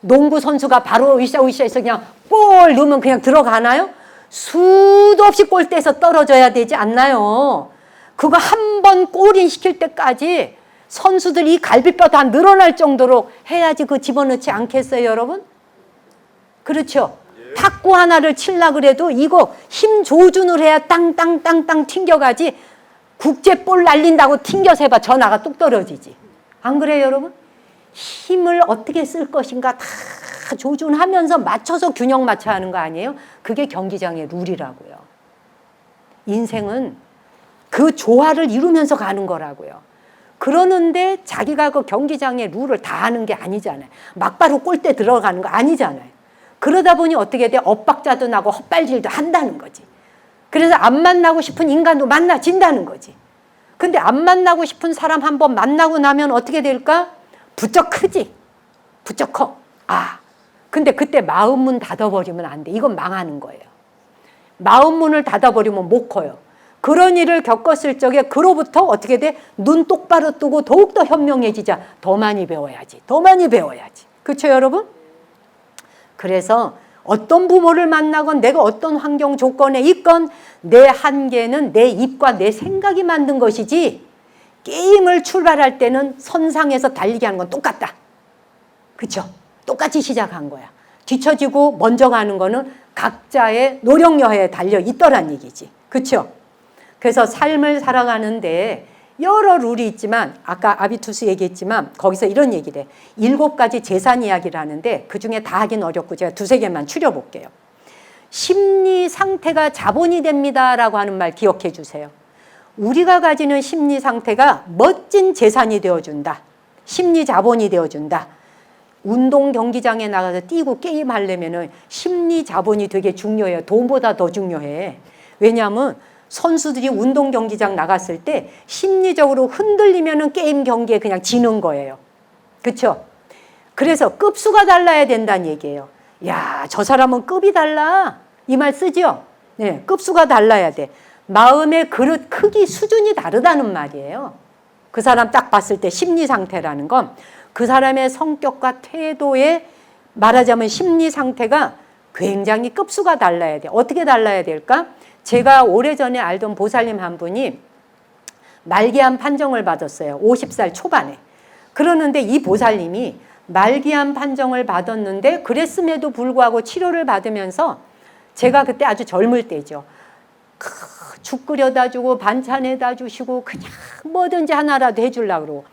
농구 선수가 바로 으쌰으쌰해서 그냥 골 넣으면 그냥 들어가나요? 수도 없이 골대에서 떨어져야 되지 않나요? 그거 한 번 골인 시킬 때까지 선수들이 갈비뼈 다 늘어날 정도로 해야지 그 집어넣지 않겠어요, 여러분? 그렇죠? 탁구 하나를 치려고 그래도 이거 힘 조준을 해야 땅땅땅땅 튕겨가지 국제볼 날린다고 튕겨서 해봐 전화가 뚝 떨어지지. 안 그래요, 여러분? 힘을 어떻게 쓸 것인가 다 조준하면서 맞춰서 균형 맞춰야 하는 거 아니에요? 그게 경기장의 룰이라고요. 인생은 그 조화를 이루면서 가는 거라고요. 그러는데 자기가 그 경기장의 룰을 다 아는 게 아니잖아요. 막바로 골대 들어가는 거 아니잖아요. 그러다 보니 어떻게 돼? 엇박자도 나고 헛발질도 한다는 거지. 그래서 안 만나고 싶은 인간도 만나진다는 거지. 근데 안 만나고 싶은 사람 한번 만나고 나면 어떻게 될까? 부쩍 크지. 부쩍 커. 아, 근데 그때 마음 문 닫아버리면 안 돼. 이건 망하는 거예요. 마음 문을 닫아버리면 못 커요. 그런 일을 겪었을 적에 그로부터 어떻게 돼? 눈 똑바로 뜨고 더욱더 현명해지자. 더 많이 배워야지. 더 많이 배워야지. 그렇죠, 여러분? 그래서 어떤 부모를 만나건 내가 어떤 환경 조건에 있건 내 한계는 내 입과 내 생각이 만든 것이지 게임을 출발할 때는 선상에서 달리기 하는 건 똑같다. 그렇죠? 똑같이 시작한 거야. 뒤처지고 먼저 가는 거는 각자의 노력 여하에 달려 있더란 얘기지. 그렇죠? 그래서 삶을 살아가는데 여러 룰이 있지만 아까 아비투스 얘기했지만 거기서 이런 얘기를 해. 7가지 재산 이야기를 하는데 그중에 다 하긴 어렵고 제가 2-3개만 추려볼게요. 심리 상태가 자본이 됩니다라고 하는 말 기억해 주세요. 우리가 가지는 심리 상태가 멋진 재산이 되어준다. 심리 자본이 되어준다. 운동 경기장에 나가서 뛰고 게임하려면 심리 자본이 되게 중요해요. 돈보다 더 중요해. 왜냐하면 선수들이 운동 경기장 나갔을 때 심리적으로 흔들리면 게임 경기에 그냥 지는 거예요. 그렇죠? 그래서 급수가 달라야 된다는 얘기예요. 야, 저 사람은 급이 달라. 이 말 쓰죠? 네, 급수가 달라야 돼. 마음의 그릇 크기 수준이 다르다는 말이에요. 그 사람 딱 봤을 때 심리 상태라는 건 그 사람의 성격과 태도에 말하자면 심리 상태가 굉장히 급수가 달라야 돼. 어떻게 달라야 될까? 제가 오래전에 알던 보살님 한 분이 말기암 판정을 받았어요. 50살 초반에. 그러는데 이 보살님이 말기암 판정을 받았는데 그랬음에도 불구하고 치료를 받으면서 제가 그때 아주 젊을 때죠. 죽 끓여다 주고 반찬해다 주시고 그냥 뭐든지 하나라도 해주려고 그러고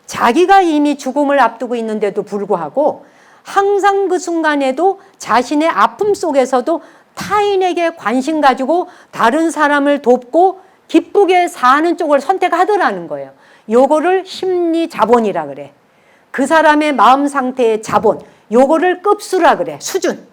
자기가 이미 죽음을 앞두고 있는데도 불구하고 항상 그 순간에도 자신의 아픔 속에서도 타인에게 관심 가지고 다른 사람을 돕고 기쁘게 사는 쪽을 선택하더라는 거예요. 요거를 심리 자본이라 그래. 그 사람의 마음 상태의 자본, 요거를 급수라 그래. 수준.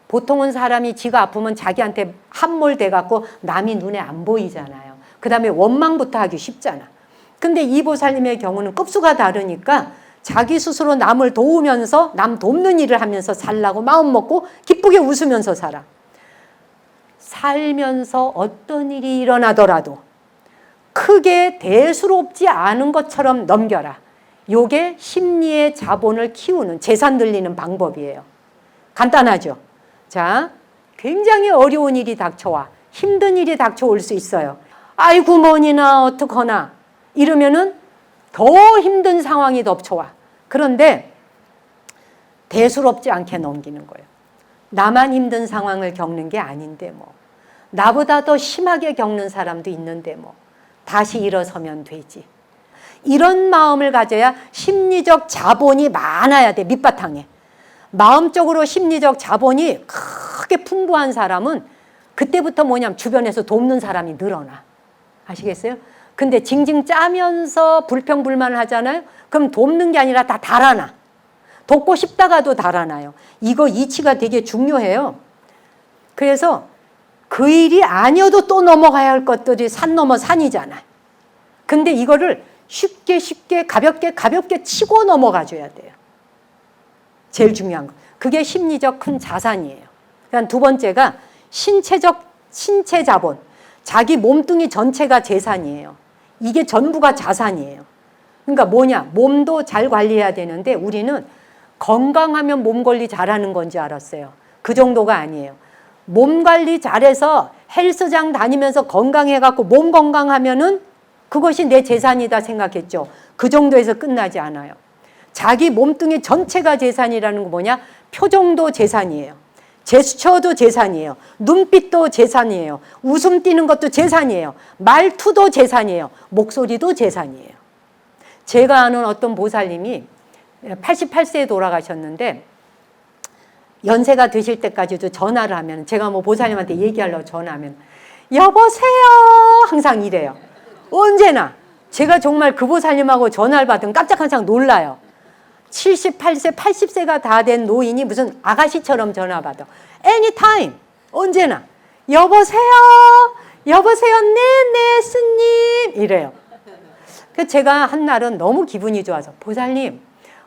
보통은 사람이 지가 아프면 자기한테 함몰돼 갖고 남이 눈에 안 보이잖아요. 그 다음에 원망부터 하기 쉽잖아. 근데 이 보살님의 경우는 급수가 다르니까 자기 스스로 남을 도우면서 남 돕는 일을 하면서 살라고 마음 먹고 기쁘게 웃으면서 살아. 살면서 어떤 일이 일어나더라도 크게 대수롭지 않은 것처럼 넘겨라. 요게 심리의 자본을 키우는 재산 늘리는 방법이에요. 간단하죠? 자, 굉장히 어려운 일이 닥쳐와 힘든 일이 닥쳐올 수 있어요. 아이고 뭐니나 어떡하나 이러면은 더 힘든 상황이 덮쳐와. 그런데 대수롭지 않게 넘기는 거예요. 나만 힘든 상황을 겪는 게 아닌데 뭐. 나보다 더 심하게 겪는 사람도 있는데 뭐. 다시 일어서면 되지. 이런 마음을 가져야 심리적 자본이 많아야 돼. 밑바탕에. 마음적으로 심리적 자본이 크게 풍부한 사람은 그때부터 뭐냐면 주변에서 돕는 사람이 늘어나. 아시겠어요? 근데 징징 짜면서 불평불만을 하잖아요. 그럼 돕는 게 아니라 다 달아나. 돕고 싶다가도 달아나요. 이거 이치가 되게 중요해요. 그래서 그 일이 아니어도 또 넘어가야 할 것들이 산 넘어 산이잖아요. 근데 이거를 쉽게 가볍게 치고 넘어가 줘야 돼요. 제일 중요한 거. 그게 심리적 큰 자산이에요. 그러니까 2번째가 신체 자본. 자기 몸뚱이 전체가 재산이에요. 이게 전부가 자산이에요. 그러니까 뭐냐? 몸도 잘 관리해야 되는데 우리는 건강하면 몸 관리 잘하는 건지 알았어요. 그 정도가 아니에요. 몸 관리 잘해서 헬스장 다니면서 건강해갖고 몸 건강하면은 그것이 내 재산이다 생각했죠. 그 정도에서 끝나지 않아요. 자기 몸뚱이 전체가 재산이라는 거 뭐냐? 표정도 재산이에요. 제스처도 재산이에요. 눈빛도 재산이에요. 웃음 띄는 것도 재산이에요. 말투도 재산이에요. 목소리도 재산이에요. 제가 아는 어떤 보살님이 88세에 돌아가셨는데 연세가 되실 때까지도 전화를 하면 제가 뭐 보살님한테 얘기하려고 전화하면 여보세요 항상 이래요. 언제나. 제가 정말 그 보살님하고 전화를 받으면 깜짝 항상 놀라요. 78세, 80세가 다 된 노인이 무슨 아가씨처럼 전화 받아. anytime, 언제나. 여보세요? 여보세요? 네네, 스님. 이래요. 그래서 제가 한날은 너무 기분이 좋아서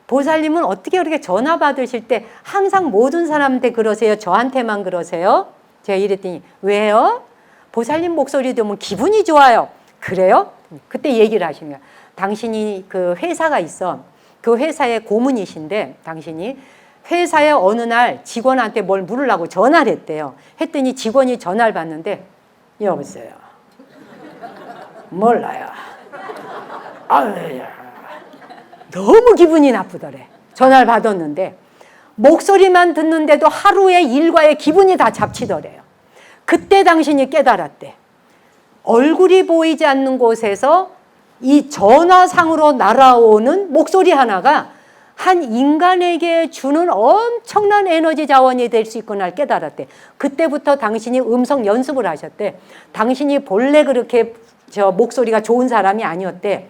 보살님은 어떻게 그렇게 전화 받으실 때 항상 모든 사람한테 그러세요? 저한테만 그러세요? 제가 이랬더니 왜요? 보살님 목소리 들으면 기분이 좋아요. 그래요? 그때 얘기를 하시는 거예요. 당신이 그 회사가 있어. 그 회사의 고문이신데 당신이 회사에 어느 날 직원한테 뭘 물으려고 전화를 했대요. 했더니 직원이 전화를 받는데 여보세요. 몰라요. 아유, 너무 기분이 나쁘더래. 전화를 받았는데 목소리만 듣는데도 하루의 일과의 기분이 다 잡치더래요. 그때 당신이 깨달았대. 얼굴이 보이지 않는 곳에서 이 전화상으로 날아오는 목소리 하나가 한 인간에게 주는 엄청난 에너지 자원이 될 수 있구나 깨달았대. 그때부터 당신이 음성 연습을 하셨대. 당신이 본래 그렇게 목소리가 좋은 사람이 아니었대.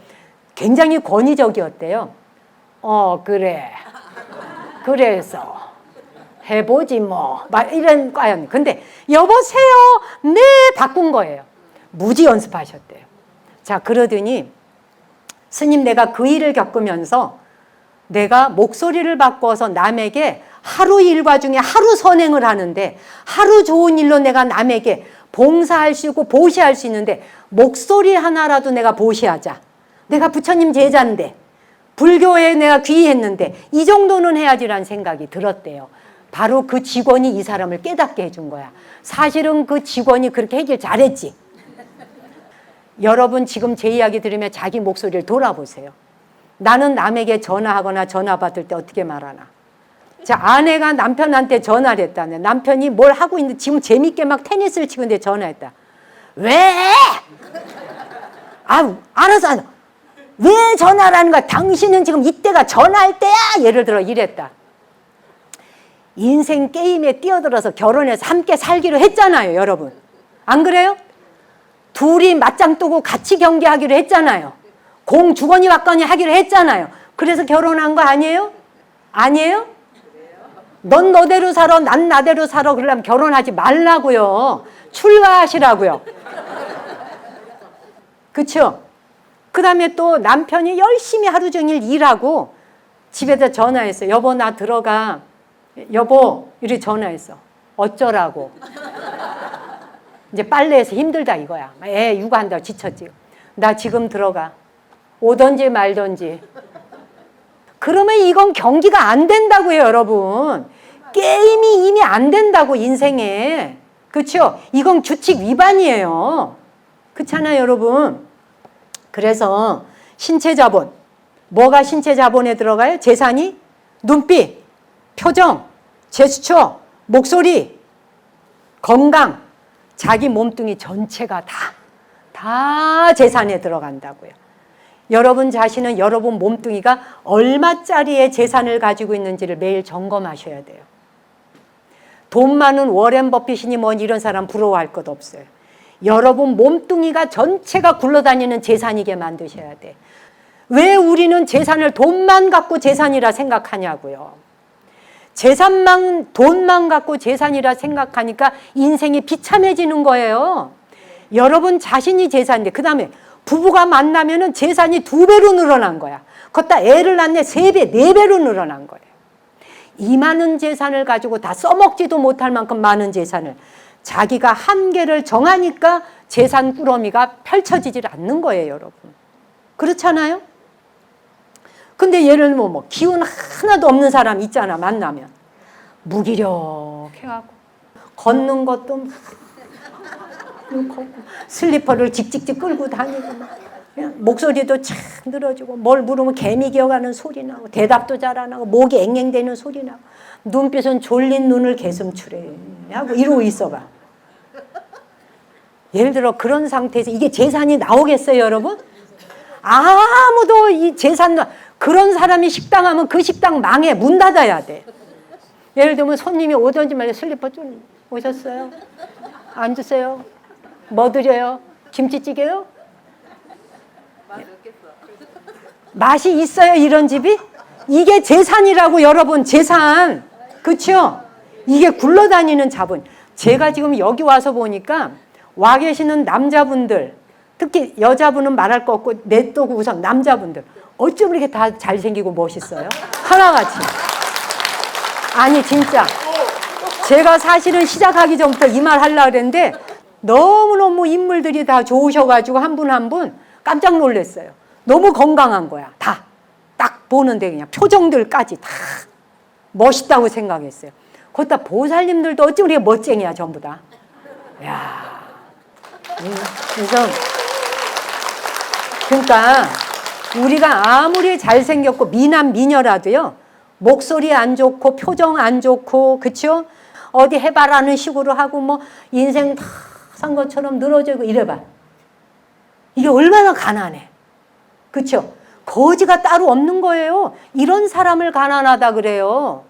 굉장히 권위적이었대요. 그래. 그래서 해보지 뭐. 막 이런 과연. 근데 여보세요. 네. 바꾼 거예요. 무지 연습하셨대요. 자, 그러더니 스님 내가 그 일을 겪으면서 내가 목소리를 바꿔서 남에게 하루 일과 중에 하루 선행을 하는데 하루 좋은 일로 내가 남에게 봉사할 수 있고 보시할 수 있는데 목소리 하나라도 내가 보시하자. 내가 부처님 제자인데 불교에 내가 귀의했는데 이 정도는 해야지라는 생각이 들었대요. 바로 그 직원이 이 사람을 깨닫게 해준 거야. 사실은 그 직원이 그렇게 하길 잘했지. 여러분 지금 제 이야기 들으면 자기 목소리를 돌아보세요. 나는 남에게 전화하거나 전화 받을 때 어떻게 말하나. 자, 아내가 남편한테 전화를 했다네. 남편이 뭘 하고 있는데 지금 재밌게 막 테니스를 치는데 전화했다. 왜? 알았어. 왜 전화를 하는 거야? 당신은 지금 이때가 전화할 때야? 예를 들어 이랬다. 인생 게임에 뛰어들어서 결혼해서 함께 살기로 했잖아요, 여러분. 안 그래요? 둘이 맞짱 뜨고 같이 경기하기로 했잖아요. 공 주거니 받거니 하기로 했잖아요. 그래서 결혼한 거 아니에요? 아니에요? 넌 너대로 살아, 난 나대로 살아. 그러려면 결혼하지 말라고요. 출가하시라고요. 그렇죠? 그 다음에 또 남편이 열심히 하루 종일 일하고 집에다 전화했어. 여보 나 들어가. 여보 이렇게 전화했어. 어쩌라고. 이제 빨래해서 힘들다 이거야. 애 육아한다고 지쳤지. 나 지금 들어가. 오던지 말던지. 그러면 이건 경기가 안 된다고요, 여러분. 게임이 이미 안 된다고 인생에. 그렇죠? 이건 규칙 위반이에요. 그렇잖아요, 여러분. 그래서 신체 자본. 뭐가 신체 자본에 들어가요? 재산이 눈빛, 표정, 제스처, 목소리, 건강. 자기 몸뚱이 전체가 다 재산에 들어간다고요. 여러분 자신은 여러분 몸뚱이가 얼마짜리의 재산을 가지고 있는지를 매일 점검하셔야 돼요. 돈 많은 워렌 버핏이니 뭐 이런 사람 부러워할 것 없어요. 여러분 몸뚱이가 전체가 굴러다니는 재산이게 만드셔야 돼. 왜 우리는 재산을 돈만 갖고 재산이라 생각하냐고요. 재산만 돈만 갖고 재산이라 생각하니까 인생이 비참해지는 거예요. 여러분 자신이 재산인데 그 다음에 부부가 만나면은 재산이 2배로 늘어난 거야. 걷다 애를 낳네 3배, 4배로 늘어난 거예요. 이 많은 재산을 가지고 다 써먹지도 못할 만큼 많은 재산을 자기가 한계를 정하니까 재산 꾸러미가 펼쳐지질 않는 거예요, 여러분. 그렇잖아요? 근데 예를 들면 뭐 기운 하나도 없는 사람 있잖아, 만나면. 무기력해갖고 걷는 것도 막 슬리퍼를 직직직 끌고 다니고 막 목소리도 참 늘어지고 뭘 물으면 개미 기어가는 소리 나고 대답도 잘 안 하고 목이 앵앵대는 소리 나고 눈빛은 졸린 눈을 개슴츠레 하고 이러고 있어봐. 예를 들어 그런 상태에서 이게 재산이 나오겠어요, 여러분? 아무도 이 재산도 그런 사람이 식당 하면 그 식당 망해. 문 닫아야 돼. 예를 들면 손님이 오던지 말고 슬리퍼 좀 오셨어요? 앉으세요. 뭐 드려요? 김치찌개요? 맛이 있어요, 이런 집이? 이게 재산이라고, 여러분. 재산. 그렇죠? 이게 굴러다니는 자본. 제가 지금 여기 와서 보니까 와 계시는 남자분들, 특히 여자분은 말할 거 없고 내또고 우선 남자분들 어쩜 이렇게 다 잘생기고 멋있어요? 하나같이. 아니 진짜 제가 사실은 시작하기 전부터 이 말 하려고 그랬는데 너무너무 인물들이 다 좋으셔가지고 한 분 한 분 깜짝 놀랐어요. 너무 건강한 거야. 다. 딱 보는데 그냥 표정들까지 다. 멋있다고 생각했어요. 거기다 보살님들도 어찌 우리가 멋쟁이야 전부 다. 야, 그래서 그러니까 우리가 아무리 잘생겼고 미남 미녀라도요, 목소리 안 좋고 표정 안 좋고, 그쵸? 어디 해봐라는 식으로 하고 뭐 인생 다 산 것처럼 늘어지고 이래봐. 이게 얼마나 가난해. 그쵸? 거지가 따로 없는 거예요. 이런 사람을 가난하다 그래요.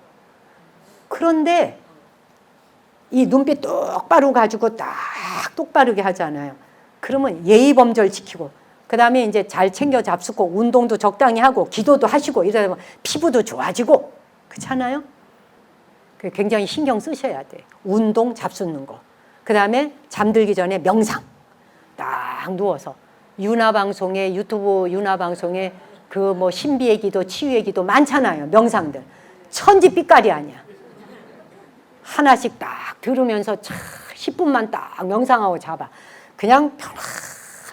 그런데 이 눈빛 똑바로 가지고 딱 똑바르게 하잖아요. 그러면 예의 범절 지키고, 그 다음에 이제 잘 챙겨 잡수고, 운동도 적당히 하고, 기도도 하시고, 이러면 피부도 좋아지고, 그렇잖아요? 굉장히 신경 쓰셔야 돼. 운동 잡수는 거. 그 다음에 잠들기 전에 명상. 딱 누워서. 유나방송에, 유튜브 유나방송에 그 뭐 신비의 기도, 치유의 기도 많잖아요. 명상들. 천지빛깔이 아니야. 하나씩 딱 들으면서 10분만 딱 명상하고 잡아. 그냥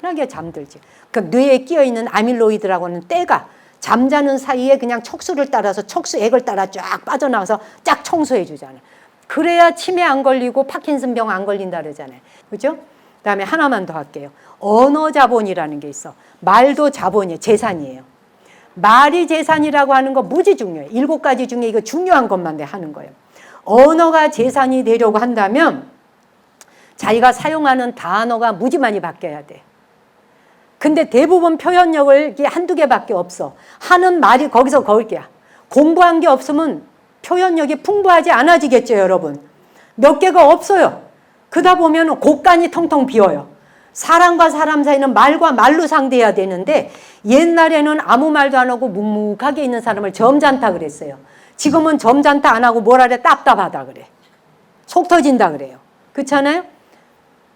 편안하게 잠들지. 그 뇌에 끼어있는 아밀로이드라고 하는 때가 잠자는 사이에 그냥 척수를 따라서 척수액을 따라 쫙 빠져나와서 쫙 청소해 주잖아요. 그래야 치매 안 걸리고 파킨슨병 안 걸린다 그러잖아요. 그죠? 그다음에 하나만 더 할게요. 언어 자본이라는 게 있어. 말도 자본이에요. 재산이에요. 말이 재산이라고 하는 거 무지 중요해요. 7가지 중에 이거 중요한 것만 하는 거예요. 언어가 재산이 되려고 한다면 자기가 사용하는 단어가 무지 많이 바뀌어야 돼. 근데 대부분 표현력을 한두 개밖에 없어. 하는 말이 거기서 거기야. 공부한 게 없으면 표현력이 풍부하지 않아지겠죠, 여러분. 몇 개가 없어요. 그러다 보면 곡간이 텅텅 비어요. 사람과 사람 사이는 말과 말로 상대해야 되는데, 옛날에는 아무 말도 안 하고 묵묵하게 있는 사람을 점잖다 그랬어요. 지금은 점잖다 안 하고 뭐라 그래? 답답하다 그래. 속 터진다 그래요. 그렇잖아요?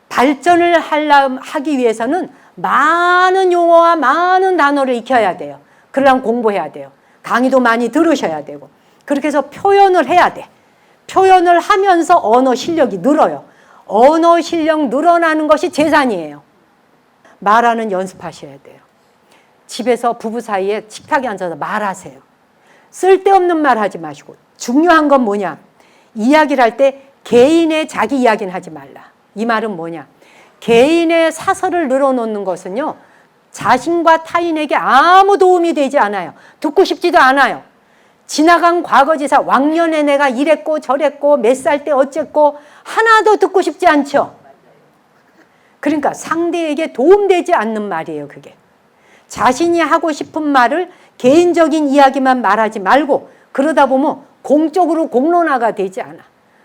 발전을 하기 위해서는 많은 용어와 많은 단어를 익혀야 돼요. 그러려면 공부해야 돼요. 강의도 많이 들으셔야 되고. 그렇게 해서 표현을 해야 돼. 표현을 하면서 언어 실력이 늘어요. 언어 실력 늘어나는 것이 재산이에요. 말하는 연습하셔야 돼요. 집에서 부부 사이에 식탁에 앉아서 말하세요. 쓸데없는 말 하지 마시고, 중요한 건 뭐냐? 이야기를 할 때 개인의 자기 이야기는 하지 말라. 이 말은 뭐냐? 개인의 사설을 늘어놓는 것은요, 자신과 타인에게 아무 도움이 되지 않아요. 듣고 싶지도 않아요. 지나간 과거지사, 왕년에 내가 이랬고 저랬고 몇 살 때 어쨌고 하나도 듣고 싶지 않죠. 그러니까 상대에게 도움되지 않는 말이에요, 그게. 자신이 하고 싶은 말을 개인적인 이야기만 말하지 말고, 그러다 보면 공적으로 공론화가 되지 않아.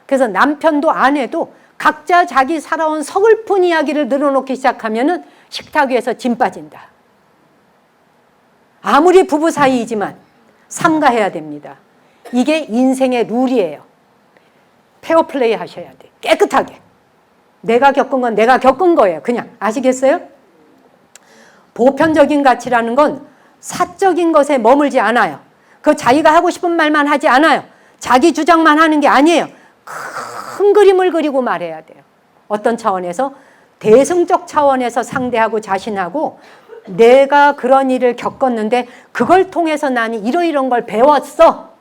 그래서 남편도 아내도 각자 자기 살아온 서글픈 이야기를 늘어놓기 시작하면은 식탁 위에서 짐 빠진다. 아무리 부부 사이이지만 삼가해야 됩니다. 이게 인생의 룰이에요. 페어플레이 하셔야 돼. 깨끗하게. 내가 겪은 건 내가 겪은 거예요. 그냥. 아시겠어요? 보편적인 가치라는 건 사적인 것에 머물지 않아요. 그 자기가 하고 싶은 말만 하지 않아요. 자기 주장만 하는 게 아니에요. 큰 그림을 그리고 말해야 돼요. 어떤 차원에서? 대승적 차원에서 상대하고 자신하고, 내가 그런 일을 겪었는데 그걸 통해서 나는 이러이런 걸 배웠어.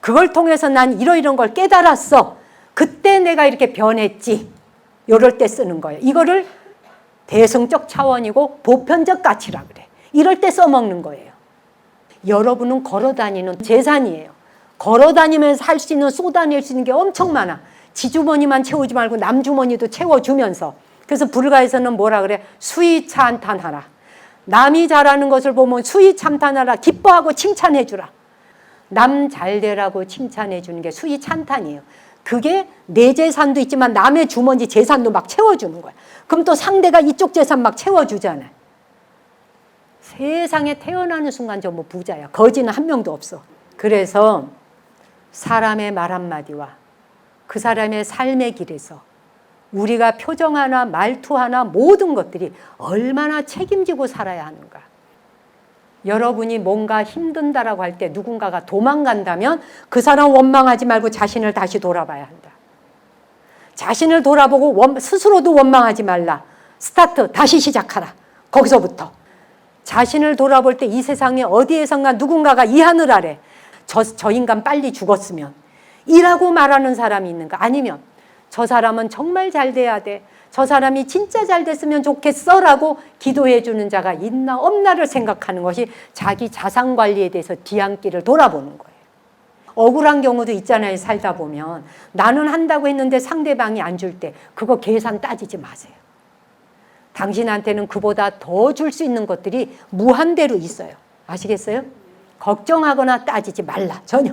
그걸 통해서 난 이러이런 걸 깨달았어. 그때 내가 이렇게 변했지. 이럴 때 쓰는 거예요. 이거를 대승적 차원이고 보편적 가치라 그래. 이럴 때 써먹는 거예요. 여러분은 걸어다니는 재산이에요. 걸어다니면서 할 수 있는, 쏟아낼 수 있는 게 엄청 많아. 지 주머니만 채우지 말고 남 주머니도 채워주면서. 그래서 불가에서는 뭐라 그래? 수위 찬탄하라. 남이 잘하는 것을 보면 수위 찬탄하라. 기뻐하고 칭찬해주라. 남 잘되라고 칭찬해주는 게 수위 찬탄이에요. 그게 내 재산도 있지만 남의 주머니 재산도 막 채워주는 거야. 그럼 또 상대가 이쪽 재산 막 채워주잖아요. 세상에 태어나는 순간 전부 부자야. 거지는 한 명도 없어. 그래서 사람의 말 한마디와 그 사람의 삶의 길에서 우리가 표정 하나, 말투 하나, 모든 것들이 얼마나 책임지고 살아야 하는가. 여러분이 뭔가 힘든다라고 할 때 누군가가 도망간다면 그 사람 원망하지 말고 자신을 다시 돌아봐야 한다. 자신을 돌아보고 스스로도 원망하지 말라. 스타트, 다시 시작하라. 거기서부터. 자신을 돌아볼 때 이 세상에 어디에선가 누군가가 이 하늘 아래 저 인간 빨리 죽었으면 이라고 말하는 사람이 있는가? 아니면 저 사람은 정말 잘 돼야 돼. 저 사람이 진짜 잘 됐으면 좋겠어 라고 기도해 주는 자가 있나 없나를 생각하는 것이 자기 자산관리에 대해서 뒤안길을 돌아보는 거예요. 억울한 경우도 있잖아요. 살다 보면 나는 한다고 했는데 상대방이 안 줄 때 그거 계산 따지지 마세요. 당신한테는 그보다 더 줄 수 있는 것들이 무한대로 있어요. 아시겠어요? 걱정하거나 따지지 말라. 전혀.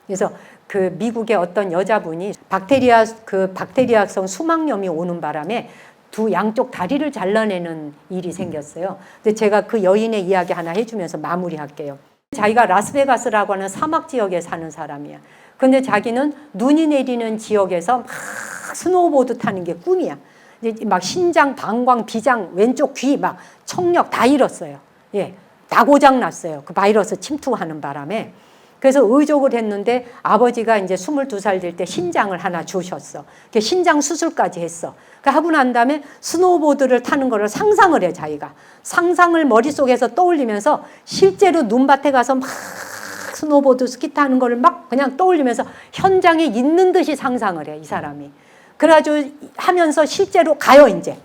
그래서 그 미국의 어떤 여자분이 박테리아성 수막염이 오는 바람에 두 양쪽 다리를 잘라내는 일이 생겼어요. 근데 제가 그 여인의 이야기 하나 해주면서 마무리할게요. 자기가 라스베가스라고 하는 사막 지역에 사는 사람이야. 근데 자기는 눈이 내리는 지역에서 막 스노우보드 타는 게 꿈이야. 이제 막 신장, 방광, 비장, 왼쪽 귀 막 청력 다 잃었어요. 예, 다 고장 났어요. 그 바이러스 침투하는 바람에. 그래서 의족을 했는데 아버지가 이제 22살 될 때 신장을 하나 주셨어. 신장 수술까지 했어. 하고 난 다음에 스노우보드를 타는 거를 상상을 해, 자기가. 상상을 머릿속에서 떠올리면서 실제로 눈밭에 가서 막 스노우보드 스키 타는 거를 막 그냥 떠올리면서 현장에 있는 듯이 상상을 해, 이 사람이. 그래가지고 하면서 실제로 가요, 이제.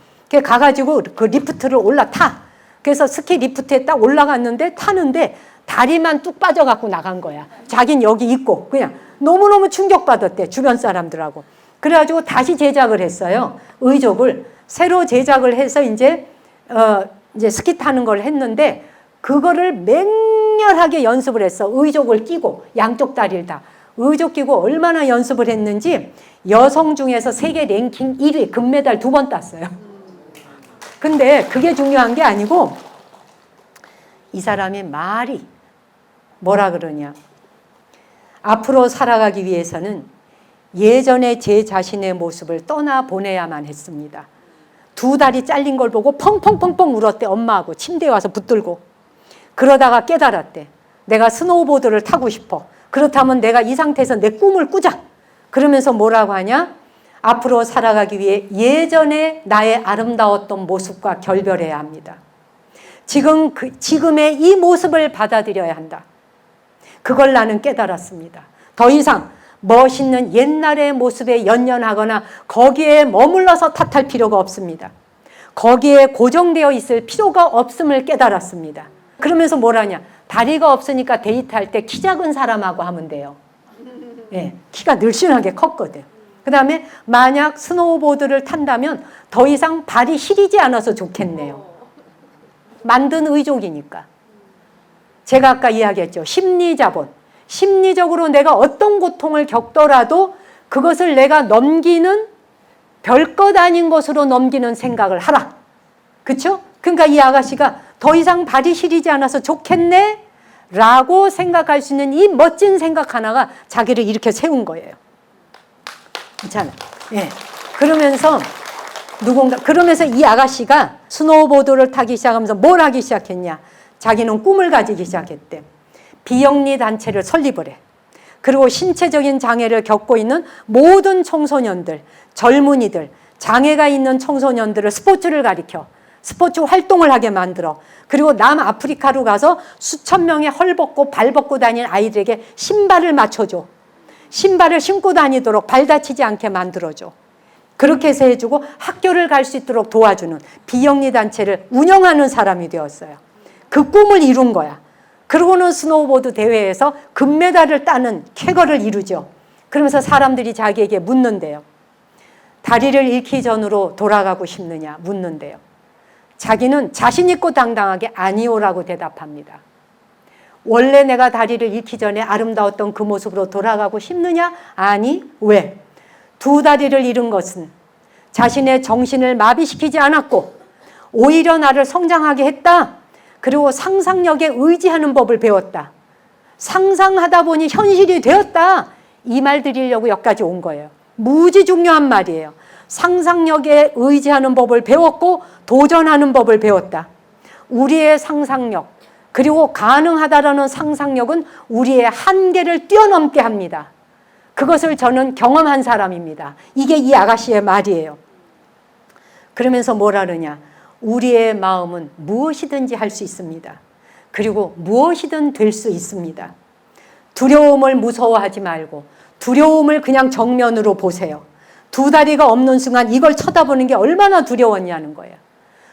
가가지고 그 리프트를 올라타. 그래서 스키 리프트에 딱 올라갔는데 타는데 다리만 뚝 빠져갖고 나간 거야. 자긴 여기 있고 그냥 너무너무 충격받았대, 주변 사람들하고. 그래가지고 다시 제작을 했어요. 의족을 새로 제작을 해서 이제 스키 타는 걸 했는데 그거를 맹렬하게 연습을 했어. 의족을 끼고 양쪽 다리를 다. 의족 끼고 얼마나 연습을 했는지 여성 중에서 세계 랭킹 1위 금메달 2번 땄어요. 근데 그게 중요한 게 아니고 이 사람의 말이 뭐라 그러냐. 앞으로 살아가기 위해서는 예전에 제 자신의 모습을 떠나보내야만 했습니다. 두 다리 잘린 걸 보고 펑펑펑펑 울었대, 엄마하고 침대에 와서 붙들고. 그러다가 깨달았대. 내가 스노우보드를 타고 싶어. 그렇다면 내가 이 상태에서 내 꿈을 꾸자. 그러면서 뭐라고 하냐? 앞으로 살아가기 위해 예전에 나의 아름다웠던 모습과 결별해야 합니다. 지금의 이 모습을 받아들여야 한다. 그걸 나는 깨달았습니다. 더 이상 멋있는 옛날의 모습에 연연하거나 거기에 머물러서 탓할 필요가 없습니다. 거기에 고정되어 있을 필요가 없음을 깨달았습니다. 그러면서 뭐라냐? 다리가 없으니까 데이트할 때 키 작은 사람하고 하면 돼요. 예, 키가 늘씬하게 컸거든. 그 다음에 만약 스노우보드를 탄다면 더 이상 발이 시리지 않아서 좋겠네요. 만든 의족이니까. 제가 아까 이야기했죠. 심리자본. 심리적으로 내가 어떤 고통을 겪더라도 그것을 내가 넘기는 별것 아닌 것으로 넘기는 생각을 하라. 그렇죠? 그러니까 이 아가씨가 더 이상 발이 시리지 않아서 좋겠네 라고 생각할 수 있는 이 멋진 생각 하나가 자기를 이렇게 세운 거예요. 괜찮아. 예. 그러면서 이 아가씨가 스노우보드를 타기 시작하면서 뭘 하기 시작했냐. 자기는 꿈을 가지기 시작했대. 비영리 단체를 설립을 해. 그리고 신체적인 장애를 겪고 있는 모든 청소년들, 젊은이들, 장애가 있는 청소년들을 스포츠를 가르쳐. 스포츠 활동을 하게 만들어. 그리고 남아프리카로 가서 수천 명의 헐벗고 발벗고 다니는 아이들에게 신발을 맞춰줘. 신발을 신고 다니도록 발 다치지 않게 만들어줘. 그렇게 해서 해주고 학교를 갈 수 있도록 도와주는 비영리 단체를 운영하는 사람이 되었어요. 그 꿈을 이룬 거야. 그러고는 스노우보드 대회에서 금메달을 따는 쾌거를 이루죠. 그러면서 사람들이 자기에게 묻는데요. 다리를 잃기 전으로 돌아가고 싶느냐 묻는데요. 자기는 자신 있고 당당하게 아니오라고 대답합니다. 원래 내가 다리를 잃기 전에 아름다웠던 그 모습으로 돌아가고 싶느냐? 아니, 왜? 두 다리를 잃은 것은 자신의 정신을 마비시키지 않았고 오히려 나를 성장하게 했다. 그리고 상상력에 의지하는 법을 배웠다. 상상하다 보니 현실이 되었다. 이 말 드리려고 여기까지 온 거예요. 무지 중요한 말이에요. 상상력에 의지하는 법을 배웠고 도전하는 법을 배웠다. 우리의 상상력 그리고 가능하다라는 상상력은 우리의 한계를 뛰어넘게 합니다. 그것을 저는 경험한 사람입니다. 이게 이 아가씨의 말이에요. 그러면서 뭐라 그러냐. 우리의 마음은 무엇이든지 할 수 있습니다. 그리고 무엇이든 될 수 있습니다. 두려움을 무서워하지 말고 두려움을 그냥 정면으로 보세요. 두 다리가 없는 순간 이걸 쳐다보는 게 얼마나 두려웠냐는 거예요.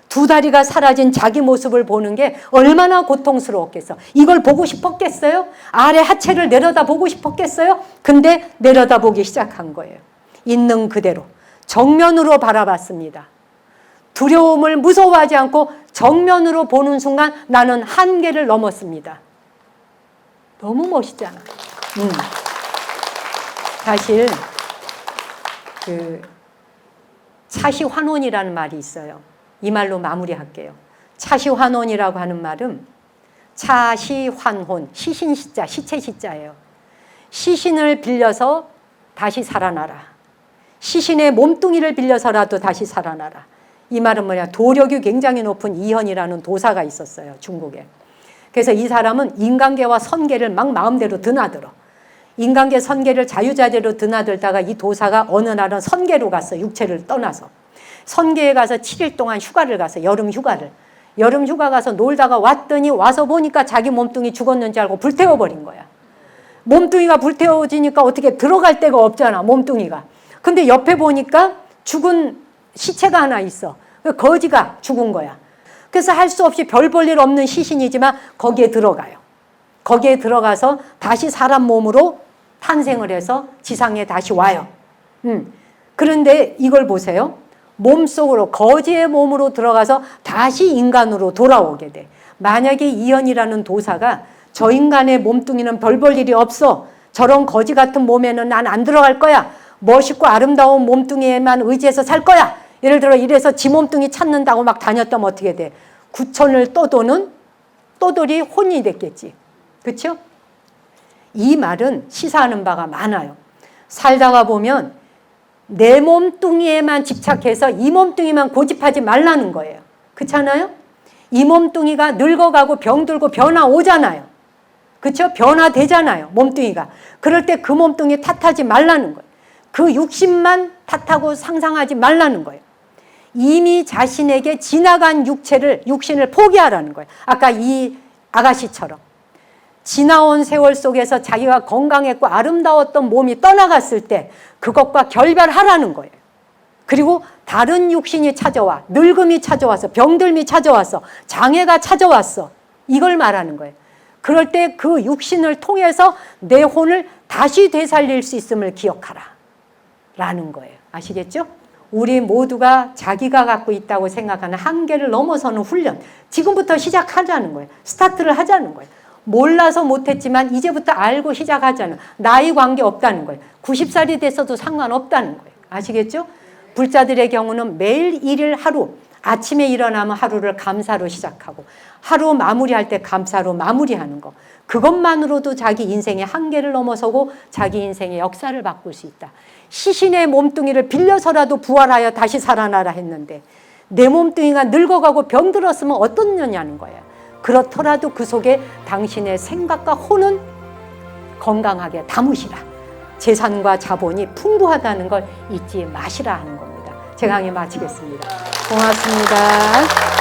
두 다리가 사라진 자기 모습을 보는 게 얼마나 고통스러웠겠어. 이걸 보고 싶었겠어요? 아래 하체를 내려다보고 싶었겠어요? 근데 내려다보기 시작한 거예요. 있는 그대로 정면으로 바라봤습니다. 두려움을 무서워하지 않고 정면으로 보는 순간 나는 한계를 넘었습니다. 너무 멋있잖아. 사실 그 차시환원이라는 말이 있어요. 이 말로 마무리할게요. 차시환원이라고 하는 말은 차시환혼, 시신 시자, 시체 시자예요. 시신을 빌려서 다시 살아나라. 시신의 몸뚱이를 빌려서라도 다시 살아나라. 이 말은 뭐냐? 도력이 굉장히 높은 이현이라는 도사가 있었어요. 중국에. 그래서 이 사람은 인간계와 선계를 막 마음대로 드나들어. 인간계 선계를 자유자재로 드나들다가 이 도사가 어느 날은 선계로 갔어. 육체를 떠나서. 선계에 가서 7일 동안 휴가를 가서 여름 휴가를. 여름 휴가 가서 놀다가 왔더니 와서 보니까 자기 몸뚱이 죽었는지 알고 불태워버린 거야. 몸뚱이가 불태워지니까 어떻게 들어갈 데가 없잖아. 몸뚱이가. 근데 옆에 보니까 죽은 시체가 하나 있어. 거지가 죽은 거야. 그래서 할 수 없이 별 볼 일 없는 시신이지만 거기에 들어가요. 거기에 들어가서 다시 사람 몸으로 탄생을 해서 지상에 다시 와요. 그런데 이걸 보세요. 몸속으로 거지의 몸으로 들어가서 다시 인간으로 돌아오게 돼. 만약에 이현이라는 도사가 저 인간의 몸뚱이는 별 볼 일이 없어. 저런 거지 같은 몸에는 난 안 들어갈 거야. 멋있고 아름다운 몸뚱이에만 의지해서 살 거야. 예를 들어 이래서 지 몸뚱이 찾는다고 막 다녔다면 어떻게 돼? 구천을 떠도는 떠돌이 혼이 됐겠지. 그렇죠? 이 말은 시사하는 바가 많아요. 살다가 보면 내 몸뚱이에만 집착해서 이 몸뚱이만 고집하지 말라는 거예요. 그렇잖아요? 이 몸뚱이가 늙어가고 병들고 변화 오잖아요. 그렇죠? 변화되잖아요. 몸뚱이가. 그럴 때 그 몸뚱이 탓하지 말라는 거예요. 그 육신만 탓하고 상상하지 말라는 거예요. 이미 자신에게 지나간 육신을 포기하라는 거예요. 아까 이 아가씨처럼. 지나온 세월 속에서 자기가 건강했고 아름다웠던 몸이 떠나갔을 때 그것과 결별하라는 거예요. 그리고 다른 육신이 찾아와, 늙음이 찾아와서, 병들미 찾아와서, 장애가 찾아왔어. 이걸 말하는 거예요. 그럴 때 그 육신을 통해서 내 혼을 다시 되살릴 수 있음을 기억하라. 라는 거예요. 아시겠죠? 우리 모두가 자기가 갖고 있다고 생각하는 한계를 넘어서는 훈련. 지금부터 시작하자는 거예요. 스타트를 하자는 거예요. 몰라서 못했지만 이제부터 알고 시작하자는, 나이 관계 없다는 거예요. 90살이 됐어도 상관없다는 거예요. 아시겠죠? 불자들의 경우는 매일 일일 하루, 아침에 일어나면 하루를 감사로 시작하고 하루 마무리할 때 감사로 마무리하는 거. 그것만으로도 자기 인생의 한계를 넘어서고 자기 인생의 역사를 바꿀 수 있다. 시신의 몸뚱이를 빌려서라도 부활하여 다시 살아나라 했는데 내 몸뚱이가 늙어가고 병들었으면 어떻느냐는 거예요. 그렇더라도 그 속에 당신의 생각과 혼은 건강하게 담으시라. 재산과 자본이 풍부하다는 걸 잊지 마시라 하는 겁니다. 제 강의 마치겠습니다. 고맙습니다.